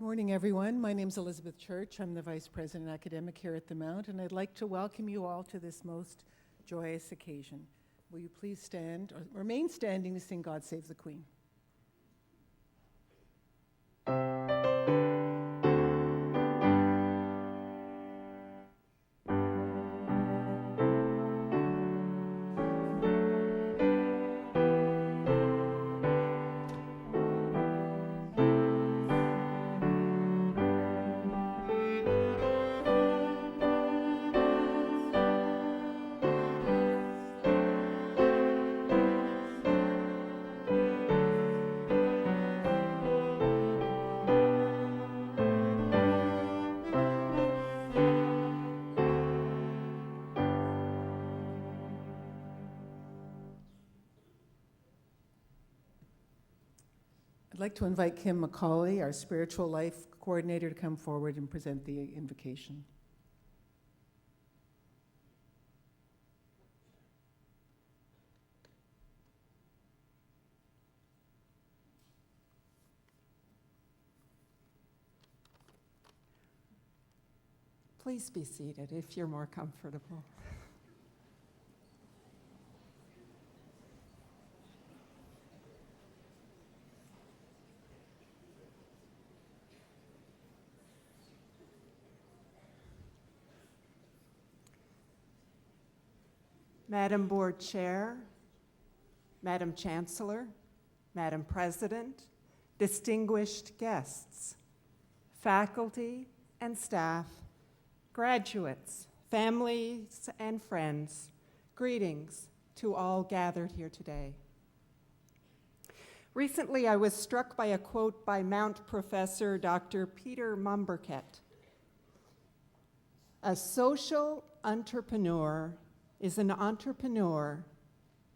Morning, everyone. My name is Elizabeth Church. I'm the Vice President Academic here at the Mount, and I'd like to welcome you all to this most joyous occasion. Will you please stand, or remain standing to sing God Save the Queen? I'd like to invite Kim McCauley, our Spiritual Life Coordinator, to come forward and present the invocation. Please be seated if you're more comfortable. Madam Board Chair, Madam Chancellor, Madam President, distinguished guests, faculty and staff, graduates, families and friends, greetings to all gathered here today. Recently, I was struck by a quote by Mount Professor Dr. Peter Mumberket. A social entrepreneur is an entrepreneur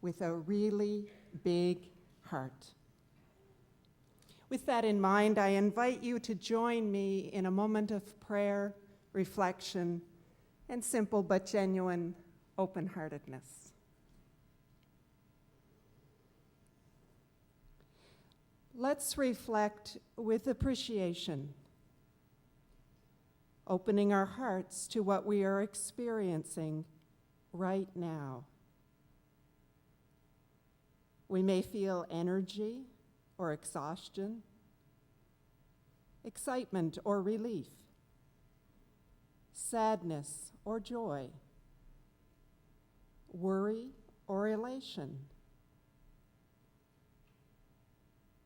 with a really big heart. With that in mind, I invite you to join me in a moment of prayer, reflection, and simple but genuine open-heartedness. Let's reflect with appreciation, opening our hearts to what we are experiencing right now. We may feel energy or exhaustion, excitement or relief, sadness or joy, worry or elation.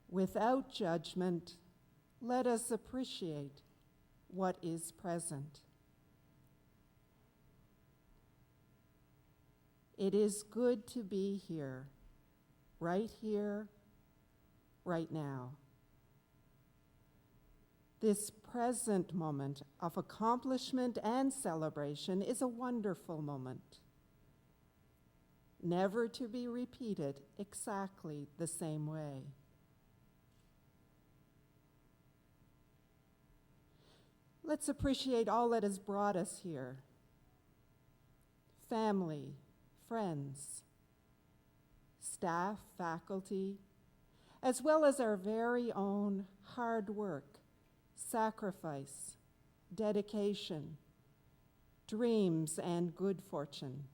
Without judgment, let us appreciate what is present. It is good to be here, right now. This present moment of accomplishment and celebration is a wonderful moment, never to be repeated exactly the same way. Let's appreciate all that has brought us here. Family, friends, staff, faculty, as well as our very own hard work, sacrifice, dedication, dreams, and good fortune.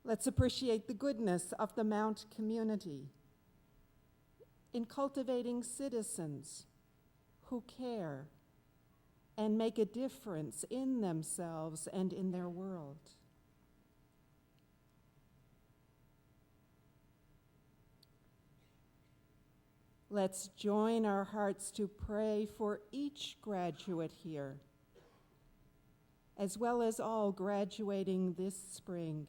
Let's appreciate the goodness of the Mount community in cultivating citizens who care and make a difference in themselves and in their world. Let's join our hearts to pray for each graduate here, as well as all graduating this spring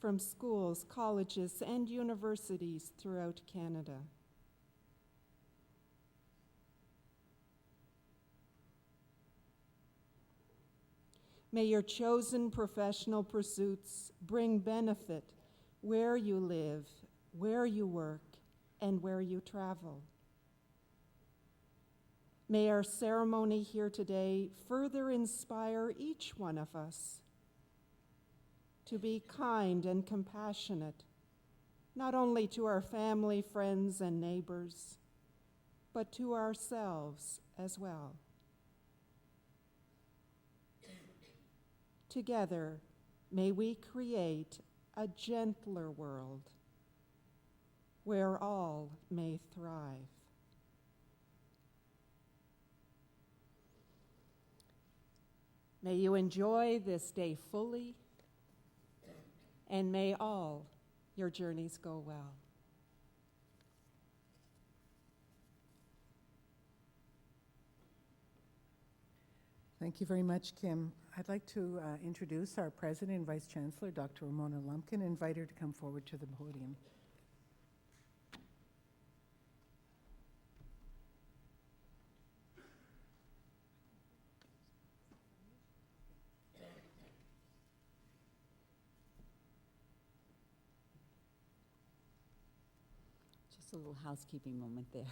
from schools, colleges, and universities throughout Canada. May your chosen professional pursuits bring benefit where you live, where you work, and where you travel. May our ceremony here today further inspire each one of us to be kind and compassionate, not only to our family, friends, and neighbors, but to ourselves as well. Together, may we create a gentler world where all may thrive. May you enjoy this day fully, and may all your journeys go well. Thank you very much, Kim. I'd like to introduce our President and Vice Chancellor, Dr. Ramona Lumpkin, and invite her to come forward to the podium. Just a little housekeeping moment there.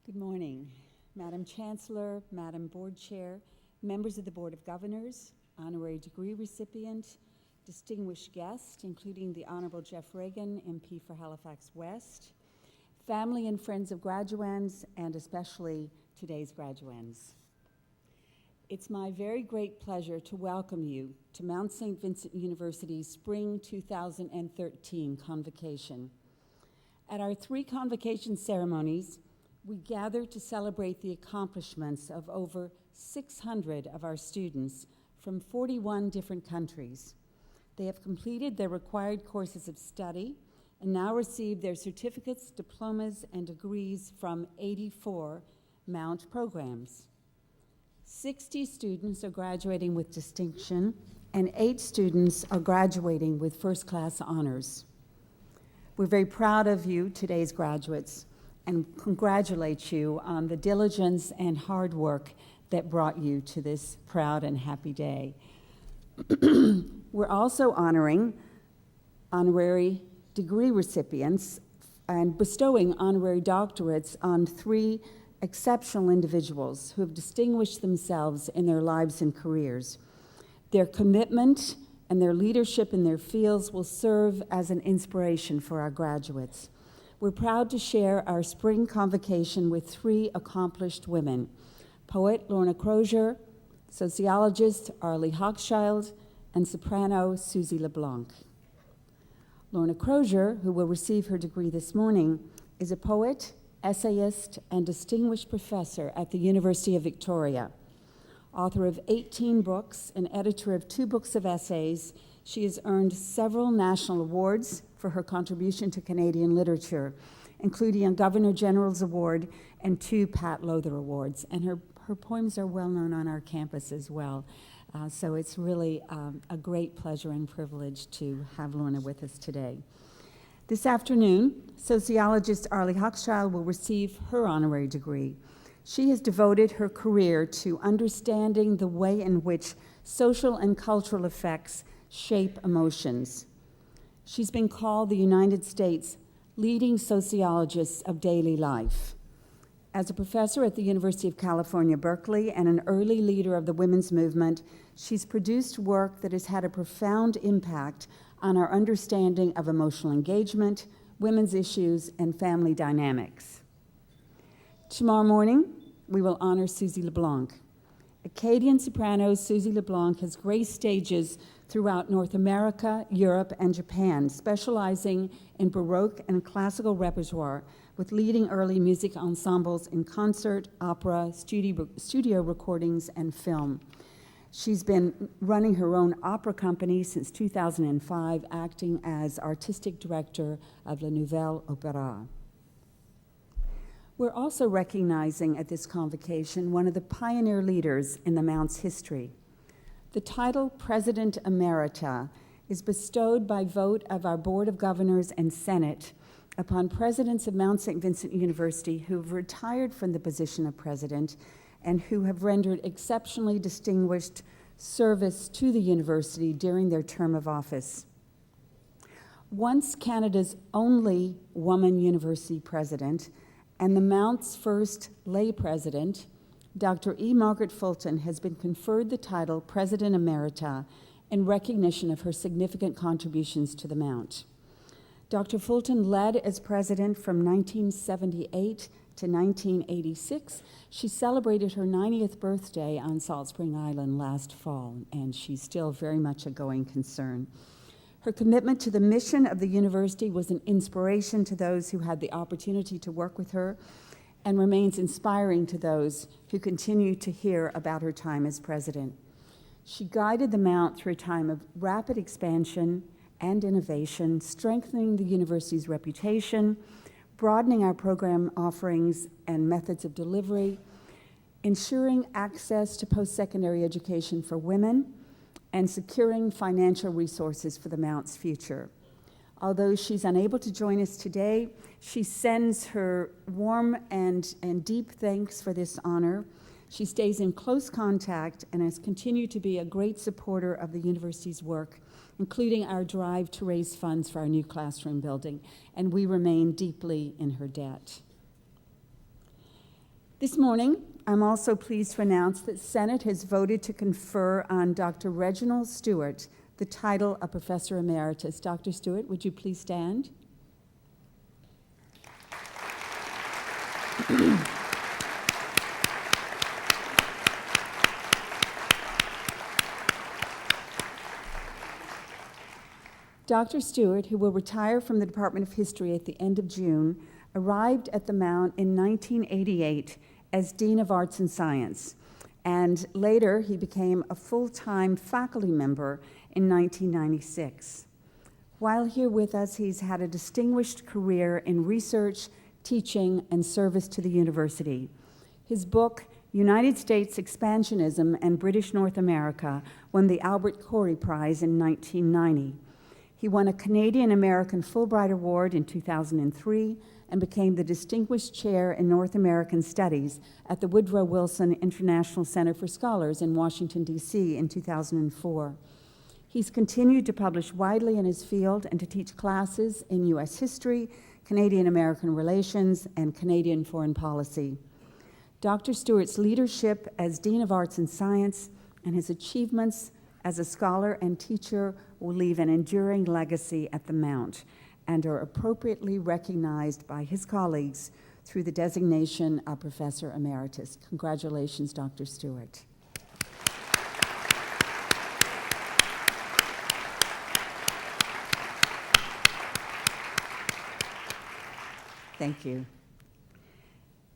Good morning, Madam Chancellor, Madam Board Chair, members of the Board of Governors, honorary degree recipient, distinguished guest, including the Honorable Jeff Reagan, MP for Halifax West, family and friends of graduands, and especially today's graduands. It's my very great pleasure to welcome you to Mount St. Vincent University's Spring 2013 Convocation. At our 3 convocation ceremonies, we gather to celebrate the accomplishments of over 600 of our students from 41 different countries. They have completed their required courses of study and now receive their certificates, diplomas, and degrees from 84 Mount programs. 60 students are graduating with distinction, and 8 students are graduating with first-class honors. We're very proud of you, today's graduates, and congratulate you on the diligence and hard work that brought you to this proud and happy day. We're also honoring honorary degree recipients and bestowing honorary doctorates on 3 exceptional individuals who have distinguished themselves in their lives and careers. Their commitment and their leadership in their fields will serve as an inspiration for our graduates. We're proud to share our spring convocation with 3 accomplished women: poet Lorna Crozier, sociologist Arlie Hochschild, and soprano Susie LeBlanc. Lorna Crozier, who will receive her degree this morning, is a poet, essayist, and distinguished professor at the University of Victoria. Author of 18 books and editor of 2 books of essays, she has earned several national awards for her contribution to Canadian literature, including a Governor General's Award and 2 Pat Lowther Awards. And her poems are well known on our campus as well. So it's really a great pleasure and privilege to have Lorna with us today. This afternoon, sociologist Arlie Hochschild will receive her honorary degree. She has devoted her career to understanding the way in which social and cultural effects shape emotions. She's been called the United States' leading sociologist of daily life. As a professor at the University of California, Berkeley, and an early leader of the women's movement, she's produced work that has had a profound impact on our understanding of emotional engagement, women's issues, and family dynamics. Tomorrow morning, we will honor Susie LeBlanc. Acadian soprano Susie LeBlanc has graced stages throughout North America, Europe, and Japan, specializing in Baroque and classical repertoire with leading early music ensembles in concert, opera, studio recordings, and film. She's been running her own opera company since 2005, acting as artistic director of La Nouvelle Opéra. We're also recognizing at this convocation one of the pioneer leaders in the Mount's history. The title President Emerita is bestowed by vote of our Board of Governors and Senate upon presidents of Mount St. Vincent University who have retired from the position of president and who have rendered exceptionally distinguished service to the university during their term of office. Once Canada's only woman university president and the Mount's first lay president, Dr. E. Margaret Fulton has been conferred the title President Emerita in recognition of her significant contributions to the Mount. Dr. Fulton led as president from 1978 to 1986. She celebrated her 90th birthday on Salt Spring Island last fall, and she's still very much a going concern. Her commitment to the mission of the university was an inspiration to those who had the opportunity to work with her, and remains inspiring to those who continue to hear about her time as president. She guided the Mount through a time of rapid expansion and innovation, strengthening the university's reputation, broadening our program offerings and methods of delivery, ensuring access to post-secondary education for women, and securing financial resources for the Mount's future. Although she's unable to join us today, she sends her warm and deep thanks for this honor. She stays in close contact and has continued to be a great supporter of the university's work, including our drive to raise funds for our new classroom building, and we remain deeply in her debt. This morning, I'm also pleased to announce that Senate has voted to confer on Dr. Reginald Stewart the title of Professor Emeritus. Dr. Stewart, would you please stand? Dr. Stewart, who will retire from the Department of History at the end of June, arrived at the Mount in 1988 as Dean of Arts and Science, and later he became a full-time faculty member in 1996. While here with us, he's had a distinguished career in research, teaching, and service to the university. His book, United States Expansionism and British North America, won the Albert Corey Prize in 1990. He won a Canadian-American Fulbright Award in 2003 and became the Distinguished Chair in North American Studies at the Woodrow Wilson International Center for Scholars in Washington, D.C. in 2004. He's continued to publish widely in his field and to teach classes in U.S. history, Canadian-American relations, and Canadian foreign policy. Dr. Stewart's leadership as Dean of Arts and Science and his achievements as a scholar and teacher will leave an enduring legacy at the Mount and are appropriately recognized by his colleagues through the designation of Professor Emeritus. Congratulations, Dr. Stewart. Thank you.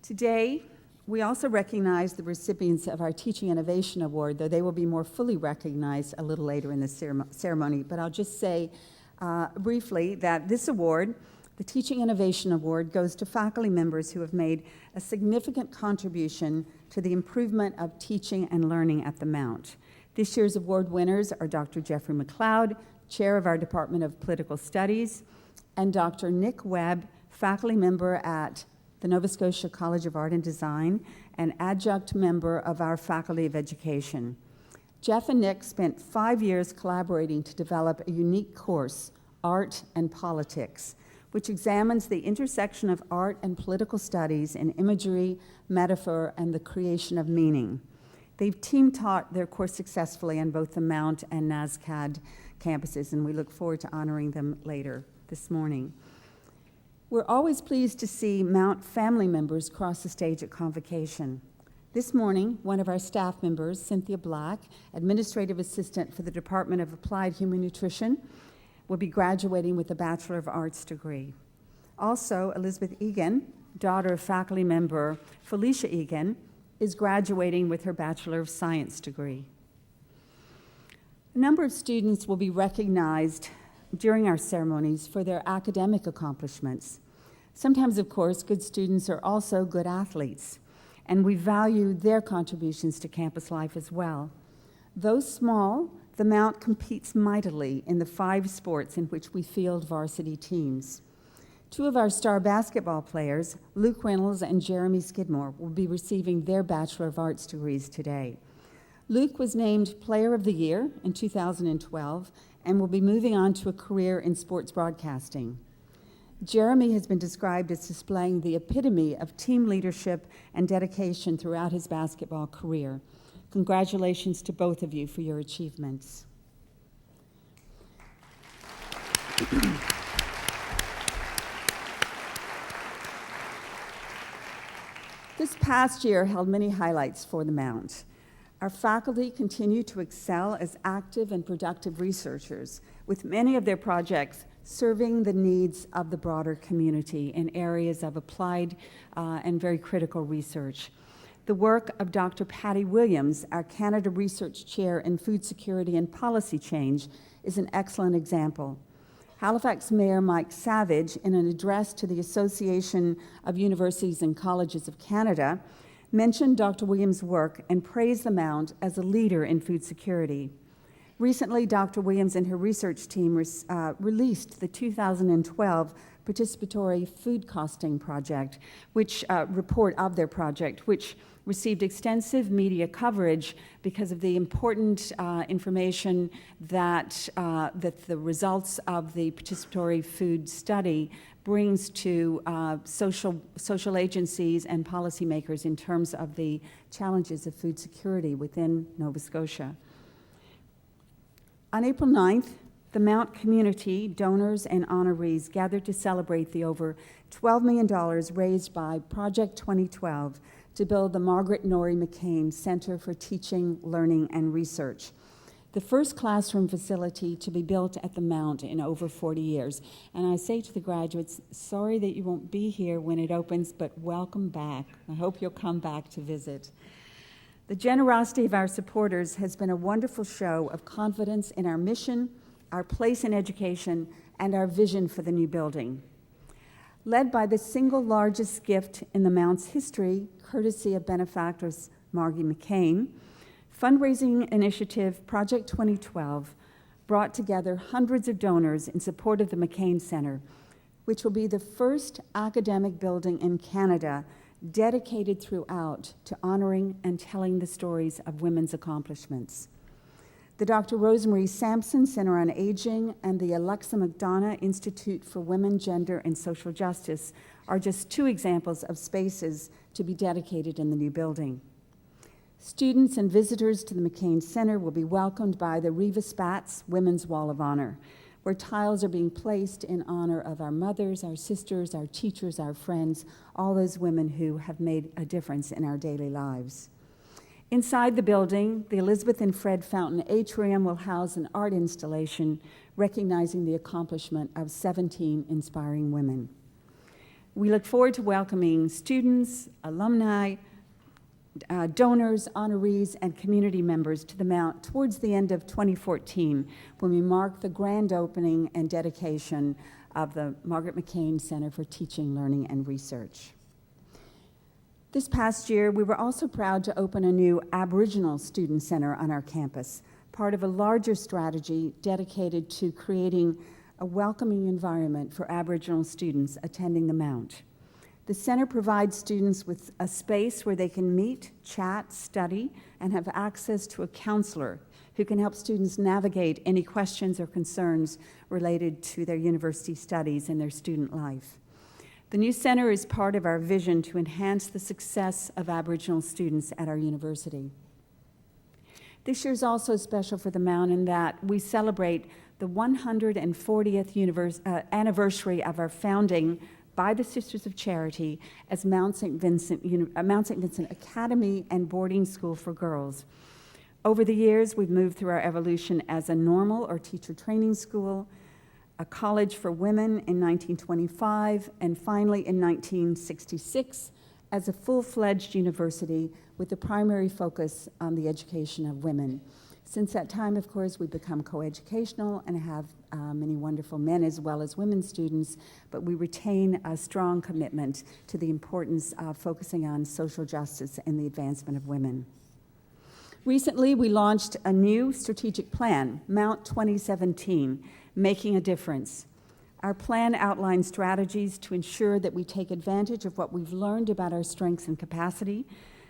Today, we also recognize the recipients of our Teaching Innovation Award, though they will be more fully recognized a little later in the ceremony. But I'll just say briefly that this award, the Teaching Innovation Award, goes to faculty members who have made a significant contribution to the improvement of teaching and learning at the Mount. This year's award winners are Dr. Jeffrey McLeod, Chair of our Department of Political Studies, and Dr. Nick Webb, faculty member at the Nova Scotia College of Art and Design, and adjunct member of our Faculty of Education. Jeff and Nick spent 5 years collaborating to develop a unique course, Art and Politics, which examines the intersection of art and political studies in imagery, metaphor, and the creation of meaning. They've team-taught their course successfully on both the Mount and NASCAD campuses, and we look forward to honoring them later this morning. We're always pleased to see Mount family members cross the stage at Convocation. This morning, one of our staff members, Cynthia Black, Administrative Assistant for the Department of Applied Human Nutrition, will be graduating with a Bachelor of Arts degree. Also, Elizabeth Egan, daughter of faculty member Felicia Egan, is graduating with her Bachelor of Science degree. A number of students will be recognized during our ceremonies for their academic accomplishments. Sometimes, of course, good students are also good athletes, and we value their contributions to campus life as well. Though small, the Mount competes mightily in the 5 sports in which we field varsity teams. 2 of our star basketball players, Luke Reynolds and Jeremy Skidmore, will be receiving their Bachelor of Arts degrees today. Luke was named Player of the Year in 2012 and will be moving on to a career in sports broadcasting. Jeremy has been described as displaying the epitome of team leadership and dedication throughout his basketball career. Congratulations to both of you for your achievements. This past year held many highlights for the Mount. Our faculty continue to excel as active and productive researchers, with many of their projects serving the needs of the broader community in areas of applied and very critical research. The work of Dr. Patty Williams, our Canada Research Chair in Food Security and Policy Change, is an excellent example. Halifax Mayor Mike Savage, in an address to the Association of Universities and Colleges of Canada, mentioned Dr. Williams' work and praised the Mount as a leader in food security. Recently, Dr. Williams and her research team released the 2012 Participatory Food Costing Project, report of their project, which received extensive media coverage because of the important information that the results of the participatory food study brings to social agencies and policymakers in terms of the challenges of food security within Nova Scotia. On April 9th, the Mount community, donors, and honorees gathered to celebrate the over $12 million raised by Project 2012 to build the Margaret Norrie McCain Center for Teaching, Learning, and Research, the first classroom facility to be built at the Mount in over 40 years. And I say to the graduates, sorry that you won't be here when it opens, but welcome back. I hope you'll come back to visit. The generosity of our supporters has been a wonderful show of confidence in our mission, our place in education, and our vision for the new building. Led by the single largest gift in the Mount's history, courtesy of benefactress Margie McCain, fundraising initiative Project 2012 brought together hundreds of donors in support of the McCain Center, which will be the first academic building in Canada dedicated throughout to honoring and telling the stories of women's accomplishments. The Dr. Rosemarie Sampson Center on Aging and the Alexa McDonough Institute for Women, Gender, and Social Justice are just two examples of spaces to be dedicated in the new building. Students and visitors to the McCain Center will be welcomed by the Reva Spatz Women's Wall of Honor, where tiles are being placed in honor of our mothers, our sisters, our teachers, our friends, all those women who have made a difference in our daily lives. Inside the building, the Elizabeth and Fred Fountain Atrium will house an art installation recognizing the accomplishment of 17 inspiring women. We look forward to welcoming students, alumni, donors, honorees, and community members to the Mount towards the end of 2014 when we mark the grand opening and dedication of the Margaret McCain Center for Teaching, Learning, and Research. This past year, we were also proud to open a new Aboriginal Student Center on our campus, part of a larger strategy dedicated to creating a welcoming environment for Aboriginal students attending the Mount. The center provides students with a space where they can meet, chat, study, and have access to a counselor who can help students navigate any questions or concerns related to their university studies and their student life. The new center is part of our vision to enhance the success of Aboriginal students at our university. This year is also special for the Mount in that we celebrate the 140th anniversary of our founding by the Sisters of Charity as Mount St. Vincent Academy and Boarding School for Girls. Over the years, we've moved through our evolution as a normal or teacher training school, a college for women in 1925, and finally in 1966 as a full-fledged university with the primary focus on the education of women. Since that time, of course, we've become coeducational and have many wonderful men as well as women students, but we retain a strong commitment to the importance of focusing on social justice and the advancement of women. Recently, we launched a new strategic plan, Mount 2017, Making a Difference. Our plan outlines strategies to ensure that we take advantage of what we've learned about our strengths and capacity,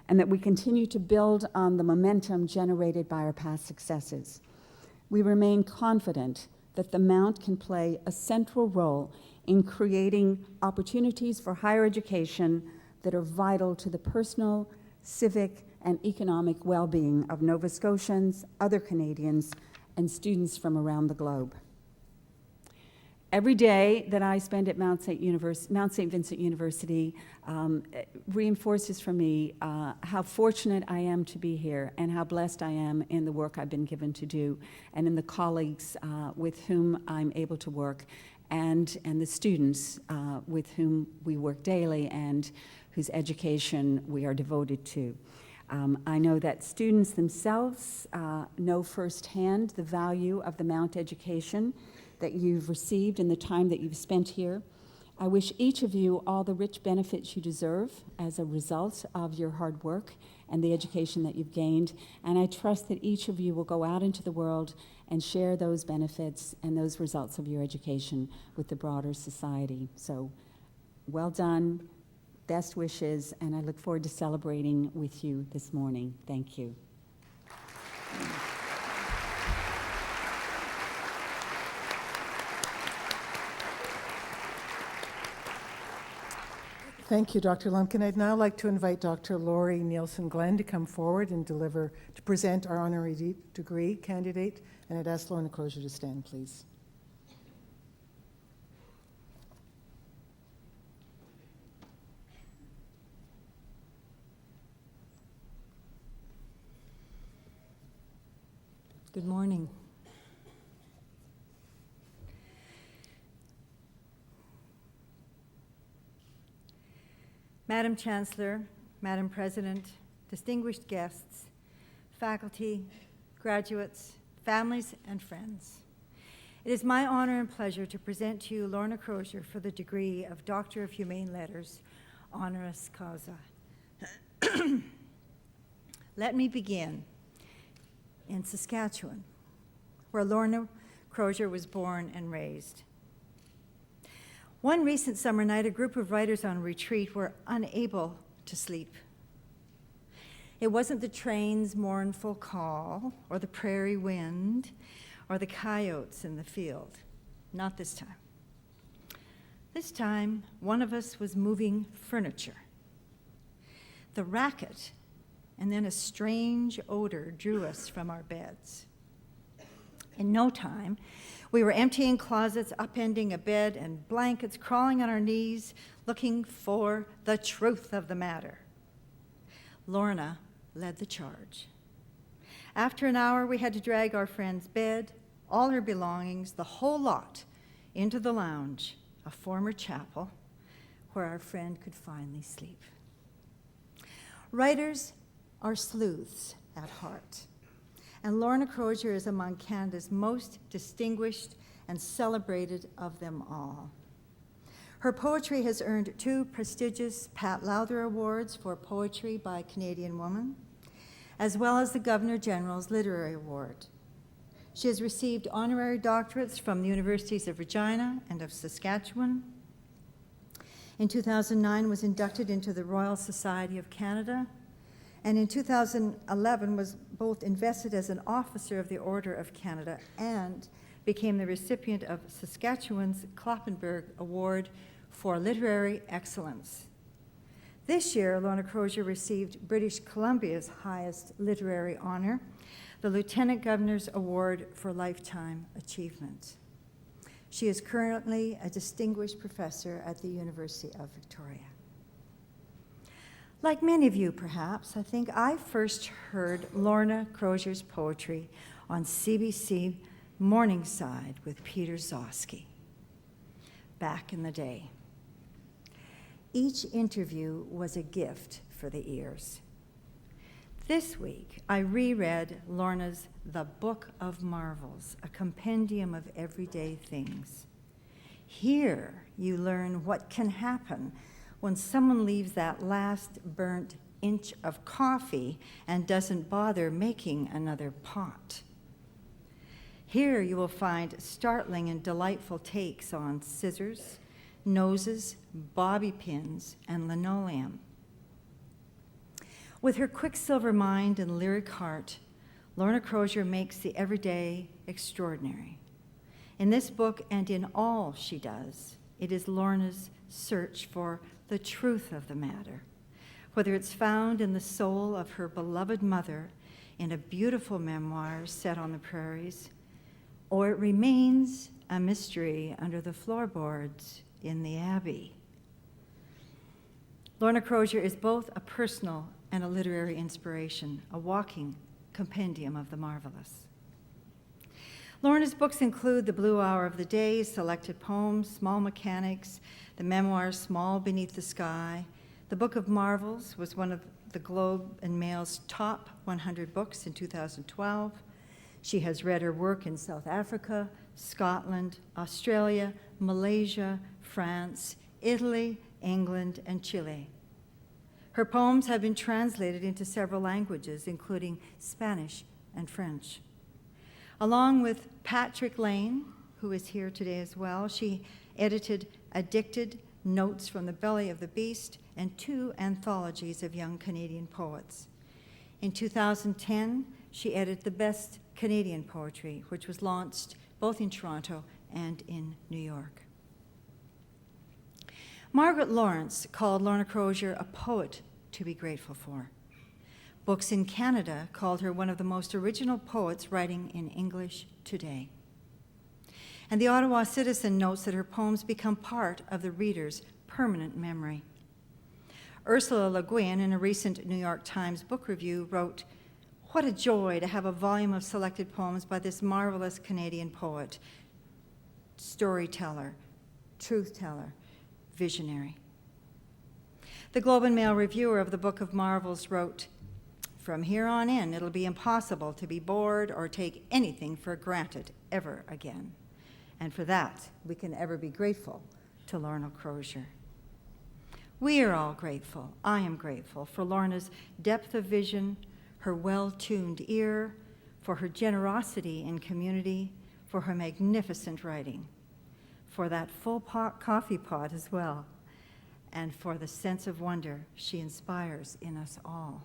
and that we continue to build on the momentum generated by our past successes. We remain confident that the Mount can play a central role in creating opportunities for higher education that are vital to the personal, civic, and economic well-being of Nova Scotians, other Canadians, and students from around the globe. Every day that I spend at Mount St. Vincent University reinforces for me how fortunate I am to be here and how blessed I am in the work I've been given to do and in the colleagues with whom I'm able to work and the students with whom we work daily and whose education we are devoted to. I know that students themselves know firsthand the value of the Mount education that you've received in the time that you've spent here. I wish each of you all the rich benefits you deserve as a result of your hard work and the education that you've gained, and I trust that each of you will go out into the world and share those benefits and those results of your education with the broader society. So, well done, best wishes, and I look forward to celebrating with you this morning. Thank you. Thank you, Dr. Lumpkin. I'd now like to invite Dr. Laurie Nielsen-Glenn to come forward and to present our honorary degree candidate, and I'd ask Lorna Crozier to stand, please. Good morning. Madam Chancellor, Madam President, distinguished guests, faculty, graduates, families, and friends. It is my honor and pleasure to present to you Lorna Crozier for the degree of Doctor of Humane Letters, honoris causa. Let me begin in Saskatchewan, where Lorna Crozier was born and raised. One recent summer night, a group of writers on retreat were unable to sleep. It wasn't the train's mournful call, or the prairie wind, or the coyotes in the field. Not this time. This time, one of us was moving furniture. The racket and then a strange odor drew us from our beds. In no time, we were emptying closets, upending a bed, and blankets, crawling on our knees, looking for the truth of the matter. Lorna led the charge. After an hour, we had to drag our friend's bed, all her belongings, the whole lot, into the lounge, a former chapel, where our friend could finally sleep. Writers are sleuths at heart. And Lorna Crozier is among Canada's most distinguished and celebrated of them all. Her poetry has earned 2 prestigious Pat Lowther Awards for Poetry by Canadian Woman, as well as the Governor-General's Literary Award. She has received honorary doctorates from the Universities of Regina and of Saskatchewan. In 2009, was inducted into the Royal Society of Canada, and in 2011 was both invested as an officer of the Order of Canada and became the recipient of Saskatchewan's Kloppenberg Award for Literary Excellence. This year, Lorna Crozier received British Columbia's highest literary honor, the Lieutenant Governor's Award for Lifetime Achievement. She is currently a distinguished professor at the University of Victoria. Like many of you, perhaps, I think I first heard Lorna Crozier's poetry on CBC Morningside with Peter Zosky back in the day. Each interview was a gift for the ears. This week, I reread Lorna's The Book of Marvels, a compendium of everyday things. Here, you learn what can happen when someone leaves that last burnt inch of coffee and doesn't bother making another pot. Here you will find startling and delightful takes on scissors, noses, bobby pins, and linoleum. With her quicksilver mind and lyric heart, Lorna Crozier makes the everyday extraordinary. In this book and in all she does, it is Lorna's search for the truth of the matter, whether it's found in the soul of her beloved mother in a beautiful memoir set on the prairies, or it remains a mystery under the floorboards in the Abbey. Lorna Crozier is both a personal and a literary inspiration, a walking compendium of the marvelous. Lorna's books include The Blue Hour of the Day, Selected Poems, Small Mechanics, the memoir Small Beneath the Sky. The Book of Marvels was one of the Globe and Mail's top 100 books in 2012. She has read her work in South Africa, Scotland, Australia, Malaysia, France, Italy, England, and Chile. Her poems have been translated into several languages, including Spanish and French. Along with Patrick Lane, who is here today as well, she edited Addicted, Notes from the Belly of the Beast, and 2 anthologies of young Canadian poets. In 2010, she edited The Best Canadian Poetry, which was launched both in Toronto and in New York. Margaret Lawrence called Lorna Crozier a poet to be grateful for. Books in Canada called her one of the most original poets writing in English today. And the Ottawa Citizen notes that her poems become part of the reader's permanent memory. Ursula Le Guin, in a recent New York Times book review, wrote, "What a joy to have a volume of selected poems by this marvelous Canadian poet, storyteller, truth-teller, visionary." The Globe and Mail reviewer of the Book of Marvels wrote, "From here on in, it'll be impossible to be bored or take anything for granted ever again. And for that, we can ever be grateful to Lorna Crozier." We are all grateful. I am grateful for Lorna's depth of vision, her well-tuned ear, for her generosity in community, for her magnificent writing, for that full coffee pot as well, and for the sense of wonder she inspires in us all.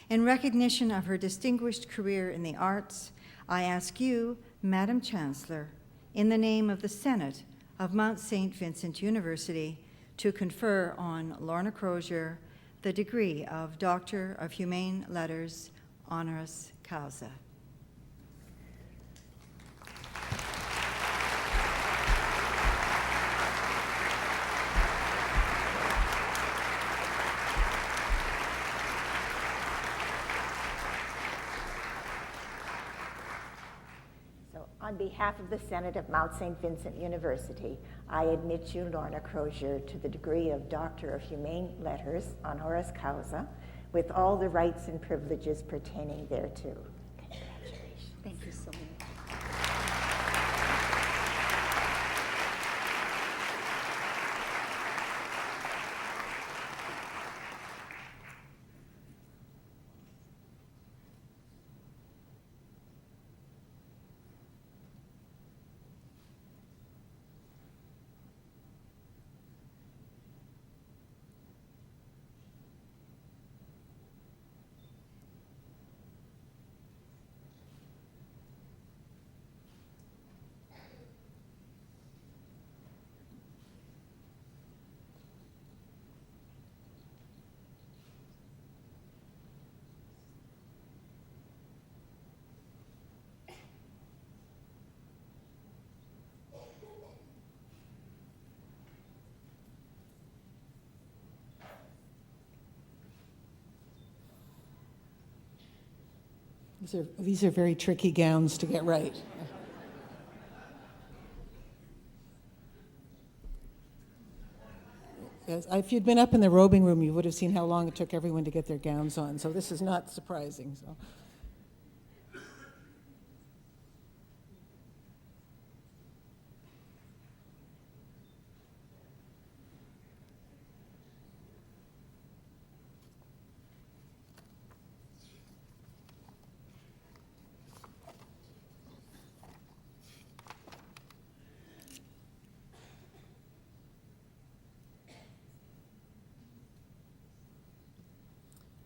In recognition of her distinguished career in the arts, I ask you, Madam Chancellor, in the name of the Senate of Mount St. Vincent University, to confer on Lorna Crozier the degree of Doctor of Humane Letters, honoris causa. On behalf of the Senate of Mount St. Vincent University, I admit you, Lorna Crozier, to the degree of Doctor of Humane Letters, honoris causa, with all the rights and privileges pertaining thereto. Congratulations. Thank you so much. These are very tricky gowns to get right. Yes, if you'd been up in the robing room, you would have seen how long it took everyone to get their gowns on, so this is not surprising. So.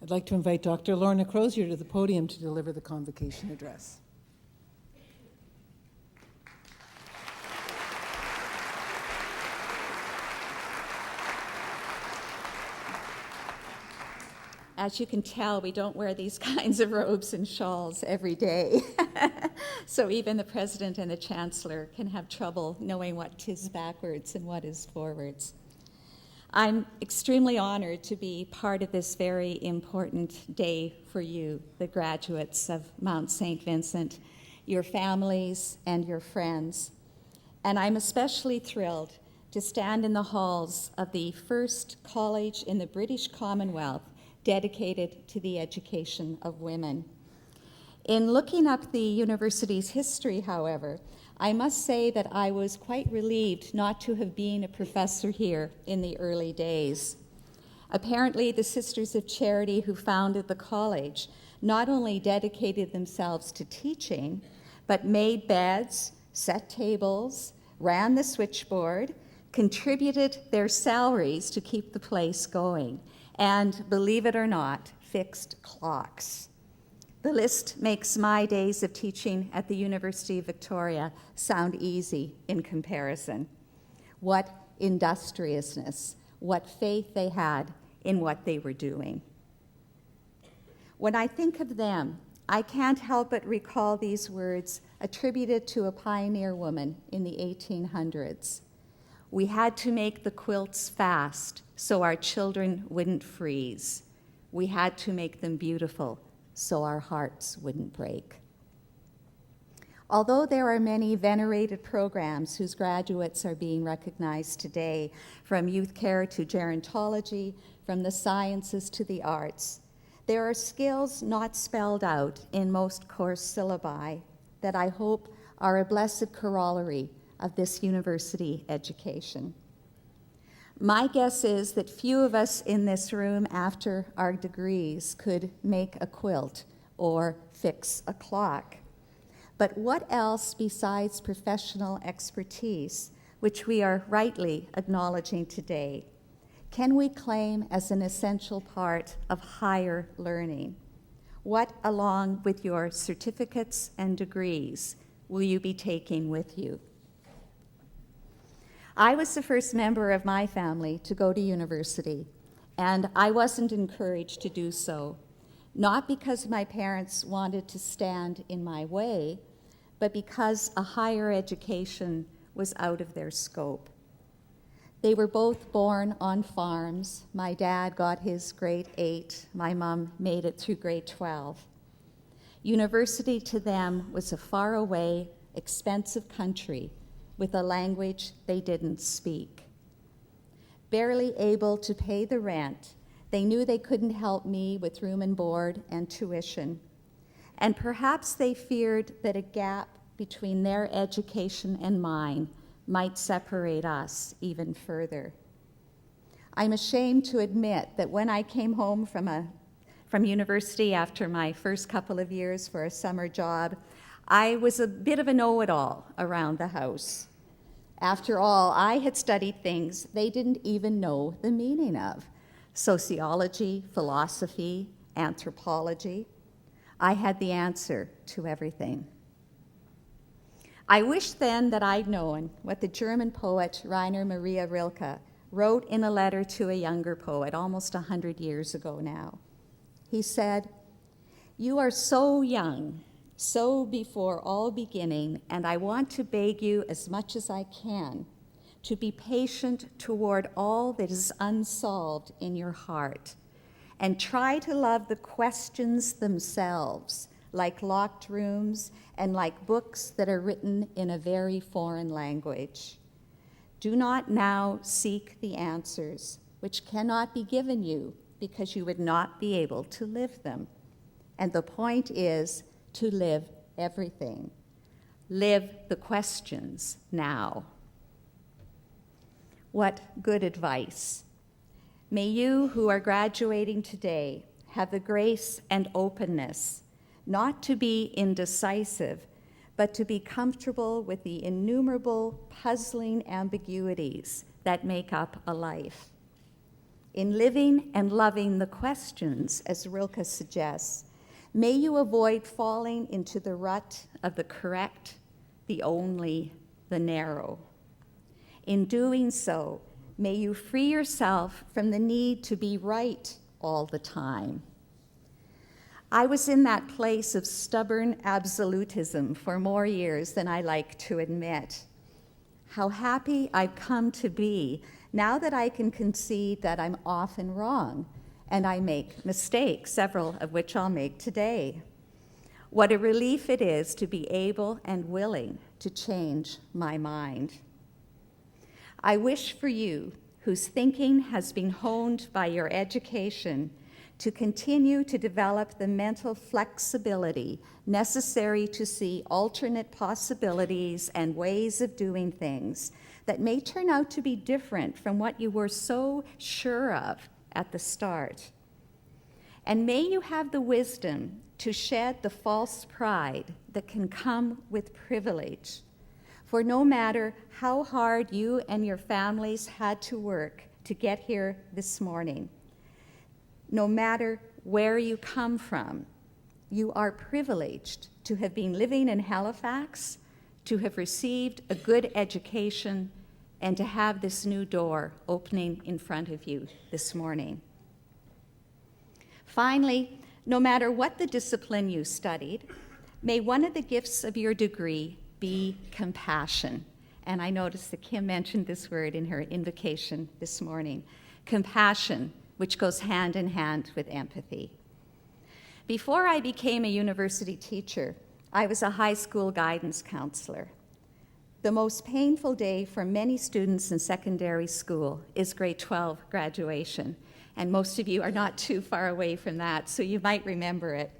I'd like to invite Dr. Lorna Crozier to the podium to deliver the convocation address. As you can tell, we don't wear these kinds of robes and shawls every day. So even the president and the chancellor can have trouble knowing what is backwards and what is forwards. I'm extremely honored to be part of this very important day for you, the graduates of Mount St. Vincent, your families and your friends. And I'm especially thrilled to stand in the halls of the first college in the British Commonwealth dedicated to the education of women. In looking up the university's history, however, I must say that I was quite relieved not to have been a professor here in the early days. Apparently, the Sisters of Charity who founded the college not only dedicated themselves to teaching, but made beds, set tables, ran the switchboard, contributed their salaries to keep the place going, and, believe it or not, fixed clocks. The list makes my days of teaching at the University of Victoria sound easy in comparison. What industriousness, what faith they had in what they were doing. When I think of them, I can't help but recall these words attributed to a pioneer woman in the 1800s. We had to make the quilts fast so our children wouldn't freeze. We had to make them beautiful so our hearts wouldn't break. Although there are many venerated programs whose graduates are being recognized today, from youth care to gerontology, from the sciences to the arts, there are skills not spelled out in most course syllabi that I hope are a blessed corollary of this university education. My guess is that few of us in this room after our degrees could make a quilt or fix a clock. But what else besides professional expertise, which we are rightly acknowledging today, can we claim as an essential part of higher learning? What, along with your certificates and degrees, will you be taking with you? I was the first member of my family to go to university, and I wasn't encouraged to do so, not because my parents wanted to stand in my way, but because a higher education was out of their scope. They were both born on farms. My dad got his grade 8. My mom made it through grade 12. University to them was a faraway, expensive country with a language they didn't speak. Barely able to pay the rent, they knew they couldn't help me with room and board and tuition. And perhaps they feared that a gap between their education and mine might separate us even further. I'm ashamed to admit that when I came home from university after my first couple of years for a summer job, I was a bit of a know-it-all around the house. After all, I had studied things they didn't even know the meaning of: sociology, philosophy, anthropology. I had the answer to everything. I wish then that I'd known what the German poet Rainer Maria Rilke wrote in a letter to a younger poet almost 100 years ago now. He said, "You are so young, so before all beginning, and I want to beg you as much as I can to be patient toward all that is unsolved in your heart, and try to love the questions themselves, like locked rooms and like books that are written in a very foreign language. Do not now seek the answers, which cannot be given you because you would not be able to live them. And the point is to live everything. Live the questions now." What good advice. May you who are graduating today have the grace and openness not to be indecisive, but to be comfortable with the innumerable puzzling ambiguities that make up a life. In living and loving the questions, as Rilke suggests, may you avoid falling into the rut of the correct, the only, the narrow. In doing so, may you free yourself from the need to be right all the time. I was in that place of stubborn absolutism for more years than I like to admit. How happy I've come to be now that I can concede that I'm often wrong and I make mistakes, several of which I'll make today. What a relief it is to be able and willing to change my mind. I wish for you, whose thinking has been honed by your education, to continue to develop the mental flexibility necessary to see alternate possibilities and ways of doing things that may turn out to be different from what you were so sure of at the start. And may you have the wisdom to shed the false pride that can come with privilege. For no matter how hard you and your families had to work to get here this morning, no matter where you come from, you are privileged to have been living in Halifax, to have received a good education, and to have this new door opening in front of you this morning. Finally, no matter what the discipline you studied, may one of the gifts of your degree be compassion. And I noticed that Kim mentioned this word in her invocation this morning. Compassion, which goes hand in hand with empathy. Before I became a university teacher, I was a high school guidance counselor. The most painful day for many students in secondary school is grade 12 graduation, and most of you are not too far away from that, so you might remember it.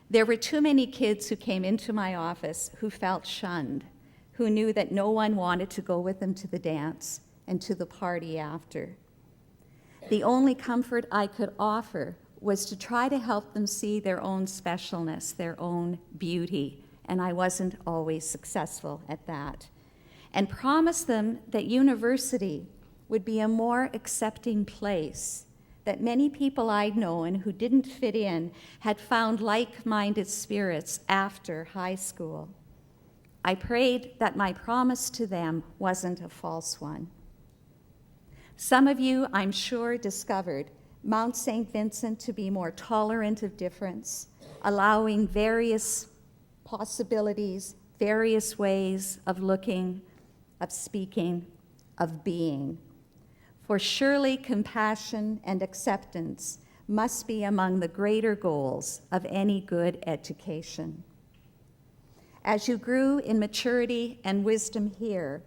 There were too many kids who came into my office who felt shunned, who knew that no one wanted to go with them to the dance and to the party after. The only comfort I could offer was to try to help them see their own specialness, their own beauty, and I wasn't always successful at that. And promise them that university would be a more accepting place, that many people I'd known who didn't fit in had found like-minded spirits after high school. I prayed that my promise to them wasn't a false one. Some of you, I'm sure, discovered Mount St. Vincent to be more tolerant of difference, allowing various possibilities, various ways of looking, of speaking, of being. For surely compassion and acceptance must be among the greater goals of any good education. As you grew in maturity and wisdom here,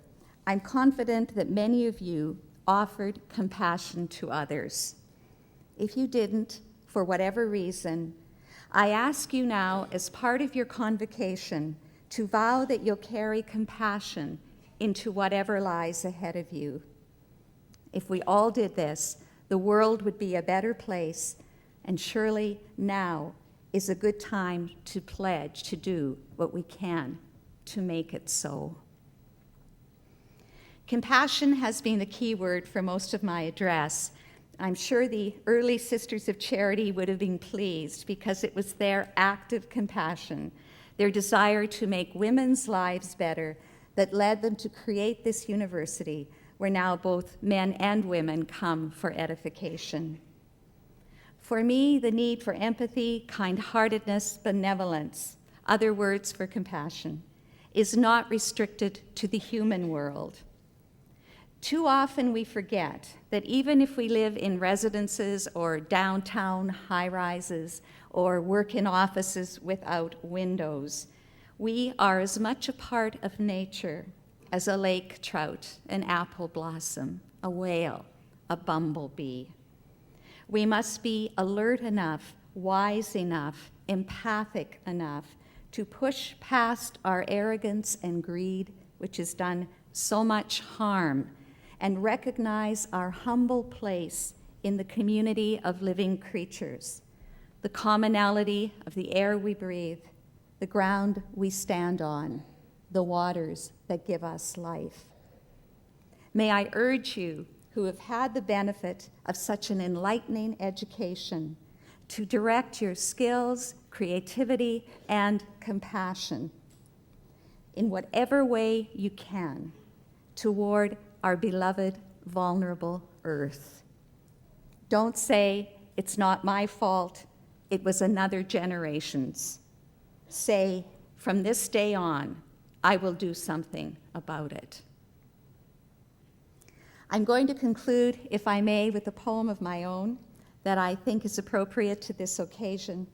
I'm confident that many of you offered compassion to others. If you didn't, for whatever reason, I ask you now, as part of your convocation, to vow that you'll carry compassion into whatever lies ahead of you. If we all did this, the world would be a better place, and surely now is a good time to pledge to do what we can to make it so. Compassion has been the key word for most of my address. I'm sure the early Sisters of Charity would have been pleased because it was their active compassion, their desire to make women's lives better, that led them to create this university where now both men and women come for edification. For me, the need for empathy, kind-heartedness, benevolence, other words for compassion, is not restricted to the human world. Too often we forget that even if we live in residences or downtown high-rises or work in offices without windows, we are as much a part of nature as a lake trout, an apple blossom, a whale, a bumblebee. We must be alert enough, wise enough, empathic enough to push past our arrogance and greed, which has done so much harm, and recognize our humble place in the community of living creatures, the commonality of the air we breathe, the ground we stand on, the waters that give us life. May I urge you, who have had the benefit of such an enlightening education, to direct your skills, creativity, and compassion in whatever way you can toward our beloved, vulnerable earth. Don't say, it's not my fault, it was another generation's. Say, from this day on, I will do something about it. I'm going to conclude, if I may, with a poem of my own that I think is appropriate to this occasion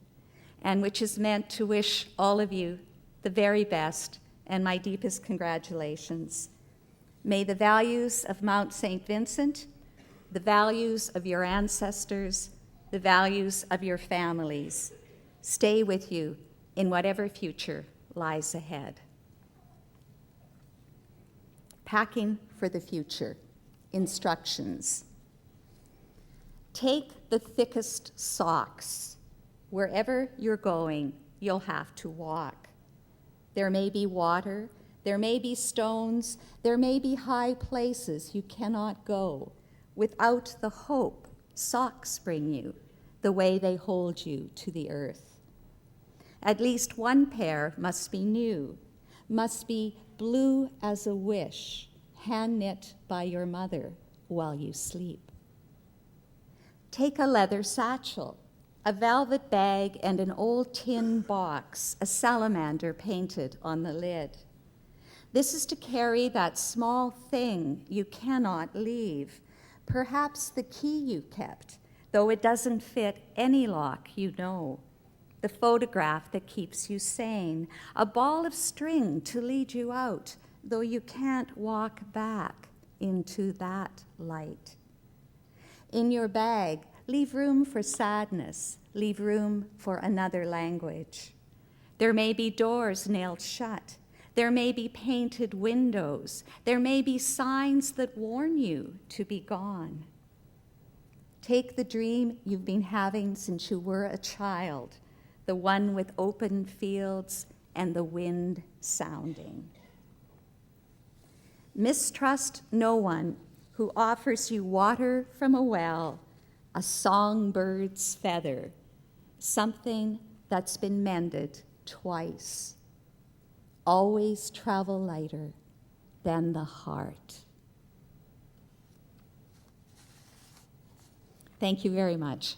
and which is meant to wish all of you the very best and my deepest congratulations. May the values of Mount St. Vincent, the values of your ancestors, the values of your families stay with you in whatever future lies ahead. Packing for the future. Instructions. Take the thickest socks. Wherever you're going, you'll have to walk. There may be water, there may be stones, there may be high places you cannot go without the hope socks bring you, the way they hold you to the earth. At least one pair must be new, must be blue as a wish, hand-knit by your mother while you sleep. Take a leather satchel, a velvet bag, and an old tin box, a salamander painted on the lid. This is to carry that small thing you cannot leave, perhaps the key you kept, though it doesn't fit any lock you know, the photograph that keeps you sane, a ball of string to lead you out, though you can't walk back into that light. In your bag, leave room for sadness, leave room for another language. There may be doors nailed shut. There may be painted windows. There may be signs that warn you to be gone. Take the dream you've been having since you were a child, the one with open fields and the wind sounding. Mistrust no one who offers you water from a well, a songbird's feather, something that's been mended twice. Always travel lighter than the heart. Thank you very much.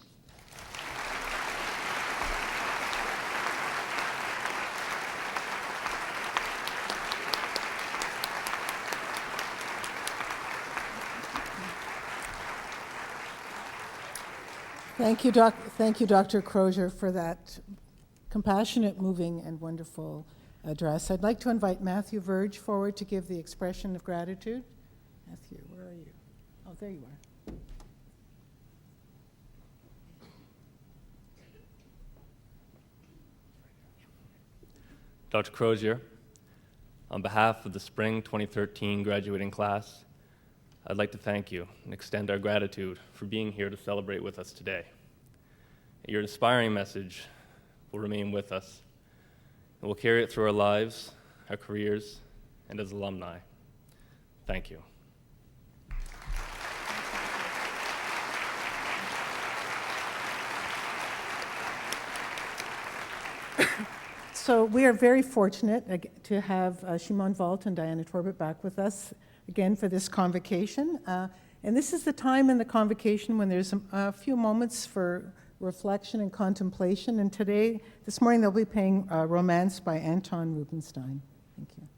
Thank you, Dr. Crozier, for that compassionate, moving, and wonderful address. I'd like to invite Matthew Verge forward to give the expression of gratitude. Matthew, where are you? Oh, there you are. Dr. Crozier, on behalf of the Spring 2013 graduating class, I'd like to thank you and extend our gratitude for being here to celebrate with us today. Your inspiring message will remain with us, and we'll carry it through our lives, our careers, and as alumni. Thank you. So we are very fortunate to have Shimon Volt and Diana Torbett back with us again for this convocation. And this is the time in the convocation when there's a few moments for reflection and contemplation. And this morning, they'll be playing Romance by Anton Rubinstein. Thank you.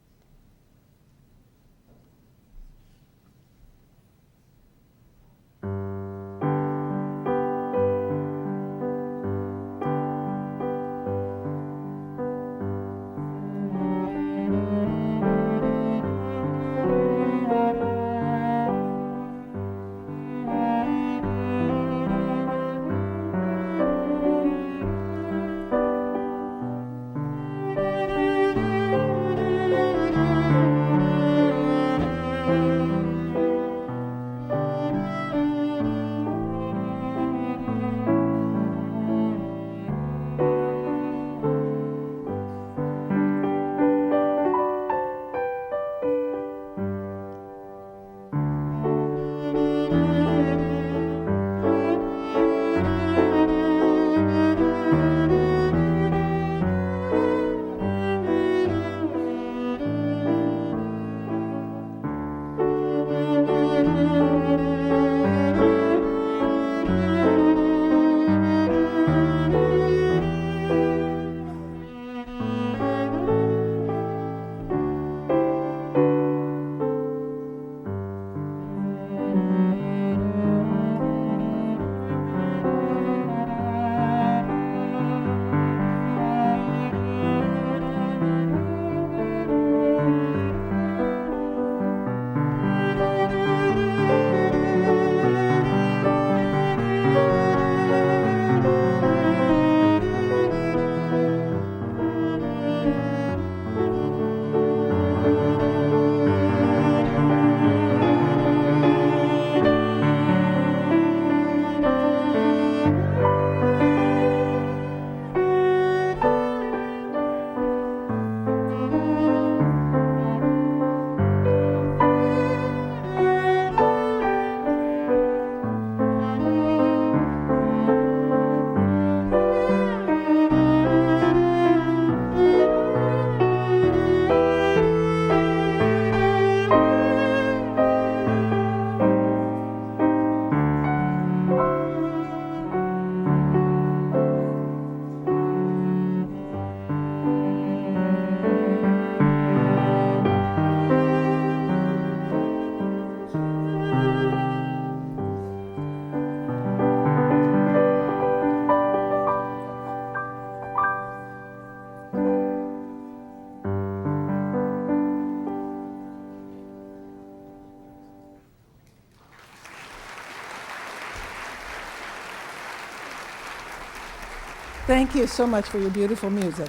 Thank you so much for your beautiful music.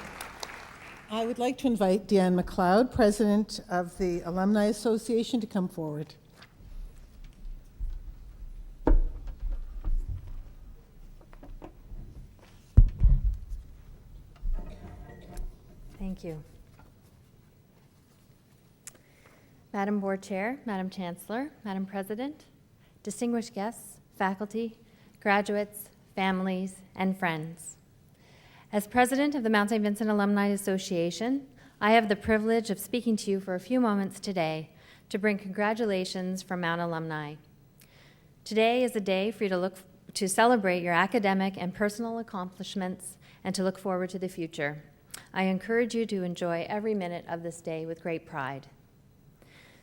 I would like to invite Deanne McLeod, President of the Alumni Association, to come forward. Thank you. Madam Board Chair, Madam Chancellor, Madam President, distinguished guests, faculty, graduates, families, and friends. As President of the Mount St. Vincent Alumni Association, I have the privilege of speaking to you for a few moments today to bring congratulations from Mount alumni. Today is a day for you to celebrate your academic and personal accomplishments and to look forward to the future. I encourage you to enjoy every minute of this day with great pride.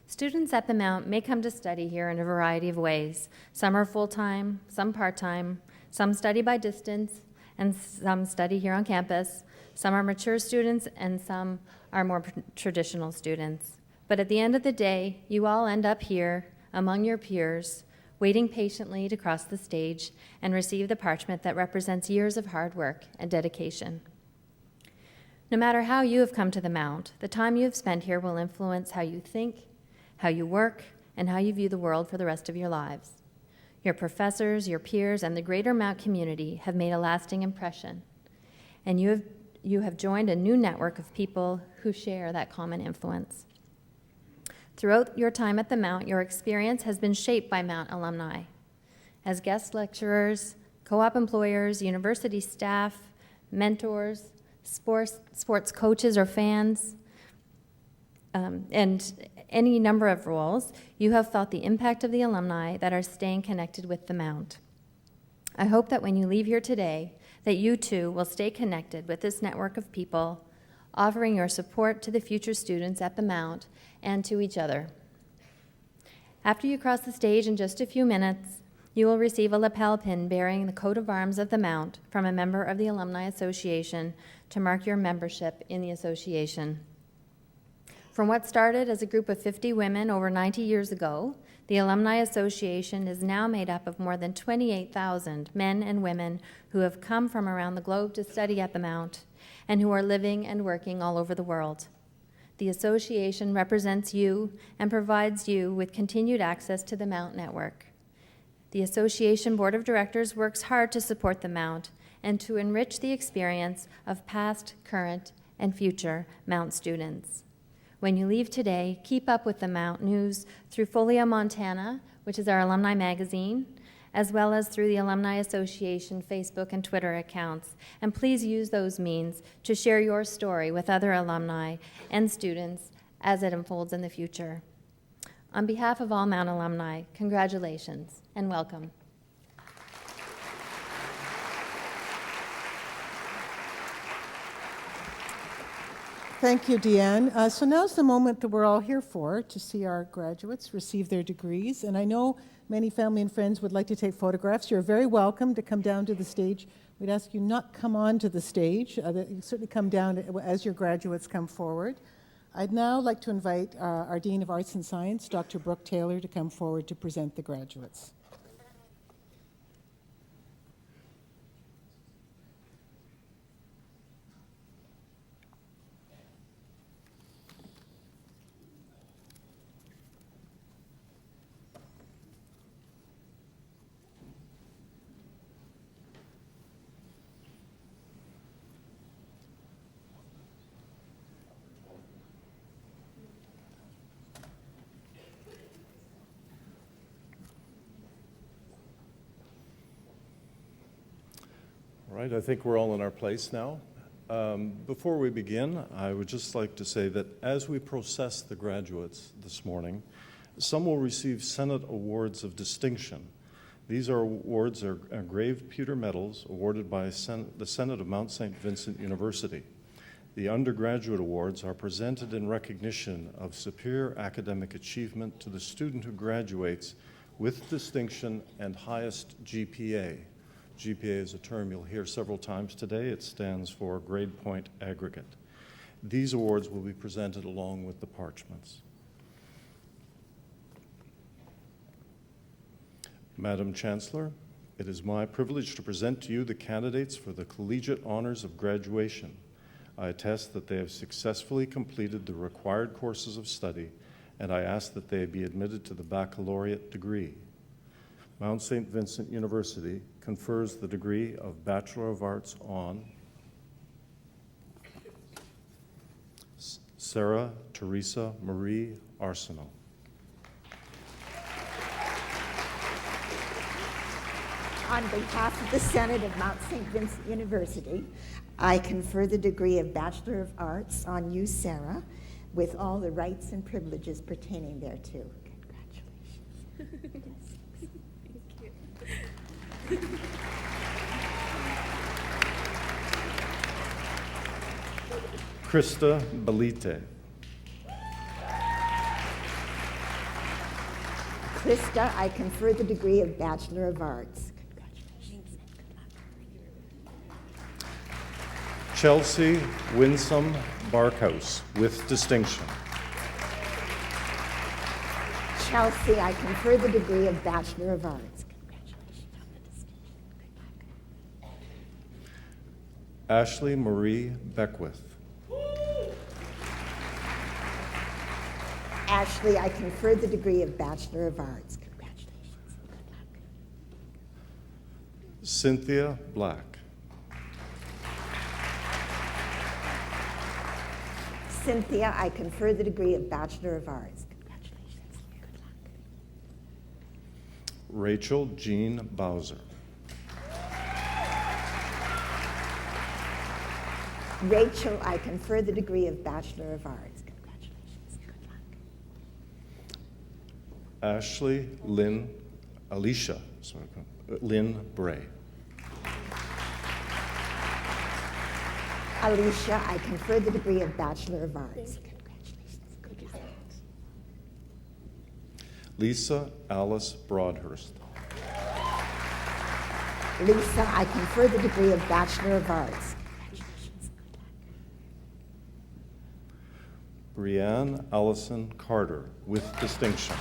Students at the Mount may come to study here in a variety of ways. Some are full-time, some part-time, some study by distance, and some study here on campus. Some are mature students, and some are more traditional students. But at the end of the day, you all end up here among your peers, waiting patiently to cross the stage and receive the parchment that represents years of hard work and dedication. No matter how you have come to the Mount, the time you have spent here will influence how you think, how you work, and how you view the world for the rest of your lives. Your professors, your peers, and the greater Mount community have made a lasting impression, and you have joined a new network of people who share that common influence. Throughout your time at the Mount, your experience has been shaped by Mount alumni. As guest lecturers, co-op employers, university staff, mentors, sports coaches or fans, and any number of roles, you have felt the impact of the alumni that are staying connected with the Mount. I hope that when you leave here today, that you too will stay connected with this network of people, offering your support to the future students at the Mount and to each other. After you cross the stage in just a few minutes, you will receive a lapel pin bearing the coat of arms of the Mount from a member of the Alumni Association to mark your membership in the association. From what started as a group of 50 women over 90 years ago, the Alumni Association is now made up of more than 28,000 men and women who have come from around the globe to study at the Mount and who are living and working all over the world. The association represents you and provides you with continued access to the Mount network. The association board of directors works hard to support the Mount and to enrich the experience of past, current, and future Mount students. When you leave today, keep up with the Mount news through Folio Montana, which is our alumni magazine, as well as through the Alumni Association Facebook and Twitter accounts. And please use those means to share your story with other alumni and students as it unfolds in the future. On behalf of all Mount alumni, congratulations and welcome. Thank you, Deanne. So now's the moment that we're all here for, to see our graduates receive their degrees. And I know many family and friends would like to take photographs. You're very welcome to come down to the stage. We'd ask you not come onto the stage. You certainly come down as your graduates come forward. I'd now like to invite our Dean of Arts and Science, Dr. Brooke Taylor, to come forward to present the graduates. All right, I think we're all in our place now. Before we begin, I would just like to say that as we process the graduates this morning, some will receive Senate Awards of Distinction. These awards are engraved pewter medals awarded by the Senate of Mount St. Vincent University. The undergraduate awards are presented in recognition of superior academic achievement to the student who graduates with distinction and highest GPA. GPA is a term you'll hear several times today. It stands for Grade Point Aggregate. These awards will be presented along with the parchments. Madam Chancellor, It is my privilege to present to you the candidates for the collegiate honors of graduation. I attest that they have successfully completed the required courses of study, and I ask that they be admitted to the baccalaureate degree. Mount St. Vincent University confers the degree of Bachelor of Arts on Sarah Teresa Marie Arsenault. On behalf of the Senate of Mount St. Vincent University, I confer the degree of Bachelor of Arts on you, Sarah, with all the rights and privileges pertaining thereto. Congratulations. Thank you. Krista Belite. Krista, I confer the degree of Bachelor of Arts. Congratulations. Chelsea Winsome Barkhouse, with distinction. Chelsea, I confer the degree of Bachelor of Arts. Congratulations on the distinction. Good luck. Ashley Marie Beckwith. Ashley, I confer the degree of Bachelor of Arts. Congratulations. Good luck. Cynthia Black. Cynthia, I confer the degree of Bachelor of Arts. Congratulations. Good luck. Rachel Jean Bowser. Rachel, I confer the degree of Bachelor of Arts. Congratulations. Good luck. Ashley Lynn Bray. Alicia, I confer the degree of Bachelor of Arts. Congratulations. Good luck. Lisa Alice Broadhurst. Lisa, I confer the degree of Bachelor of Arts. Congratulations. Good luck. Brianne Allison Carter, with distinction.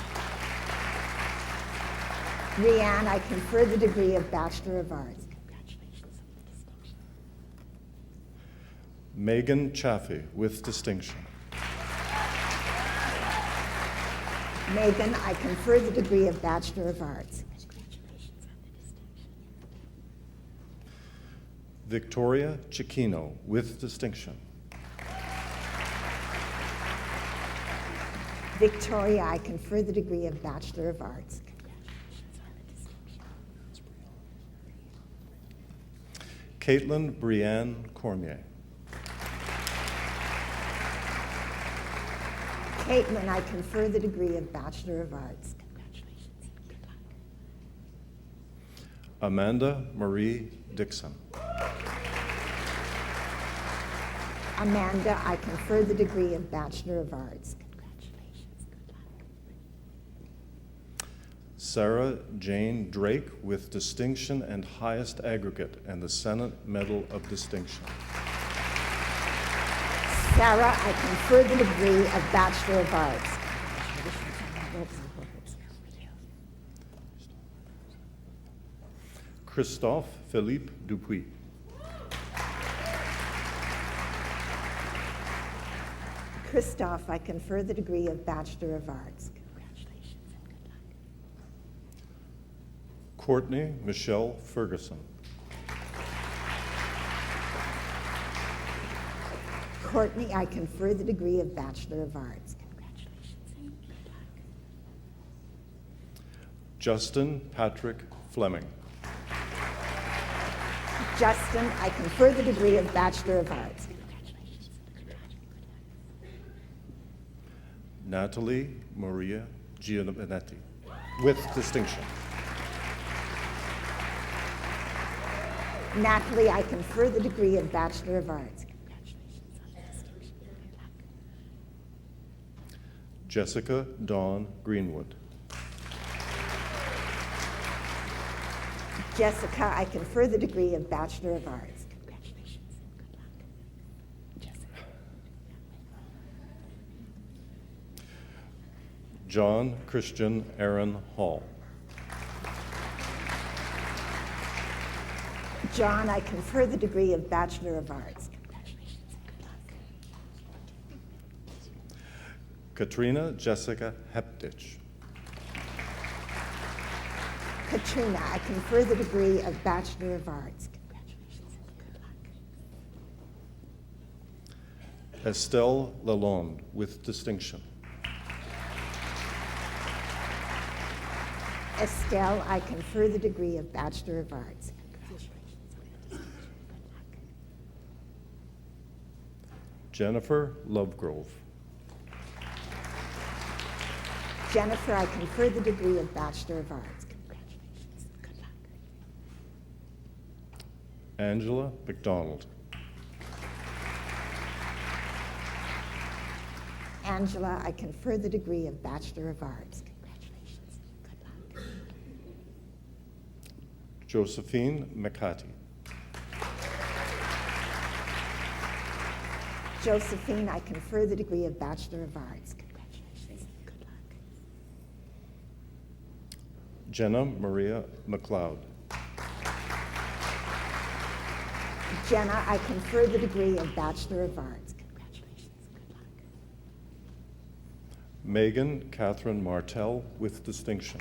Rianne, I confer the degree of Bachelor of Arts. Congratulations on the distinction. Megan Chaffee, with distinction. Megan, I confer the degree of Bachelor of Arts. Congratulations on the distinction. Victoria Chiquino, with distinction. Victoria, I confer the degree of Bachelor of Arts. Congratulations on the distinction. Caitlin Brianne Cormier. Caitlin, I confer the degree of Bachelor of Arts. Congratulations. Good luck. Amanda Marie Dixon. Amanda, I confer the degree of Bachelor of Arts. Congratulations. Good luck. Sarah Jane Drake, with distinction and highest aggregate, and the Senate Medal of Distinction. Sarah, I confer the degree of Bachelor of Arts. Christophe Philippe Dupuis. Christophe, I confer the degree of Bachelor of Arts. Congratulations and good luck. Courtney Michelle Ferguson. Courtney, I confer the degree of Bachelor of Arts. Congratulations and good luck. Justin Patrick Fleming. Justin, I confer the degree of Bachelor of Arts. Congratulations and good luck. Natalie Maria Giovanetti, with distinction. Natalie, I confer the degree of Bachelor of Arts. Congratulations on the distinction. Good luck. Jessica Dawn Greenwood. Jessica, I confer the degree of Bachelor of Arts. Congratulations and good luck. Jessica. John Christian Aaron Hall. John, I confer the degree of Bachelor of Arts. Katrina Jessica Heptich. Katrina, I confer the degree of Bachelor of Arts. Estelle Lalonde, with distinction. Estelle, I confer the degree of Bachelor of Arts. Jennifer Lovegrove. Jennifer, I confer the degree of Bachelor of Arts. Angela McDonald. Angela, I confer the degree of Bachelor of Arts. Josephine McCarty. Josephine, I confer the degree of Bachelor of Arts. Jenna Maria McLeod. Jenna, I confer the degree of Bachelor of Arts. Megan Catherine Martell, with distinction.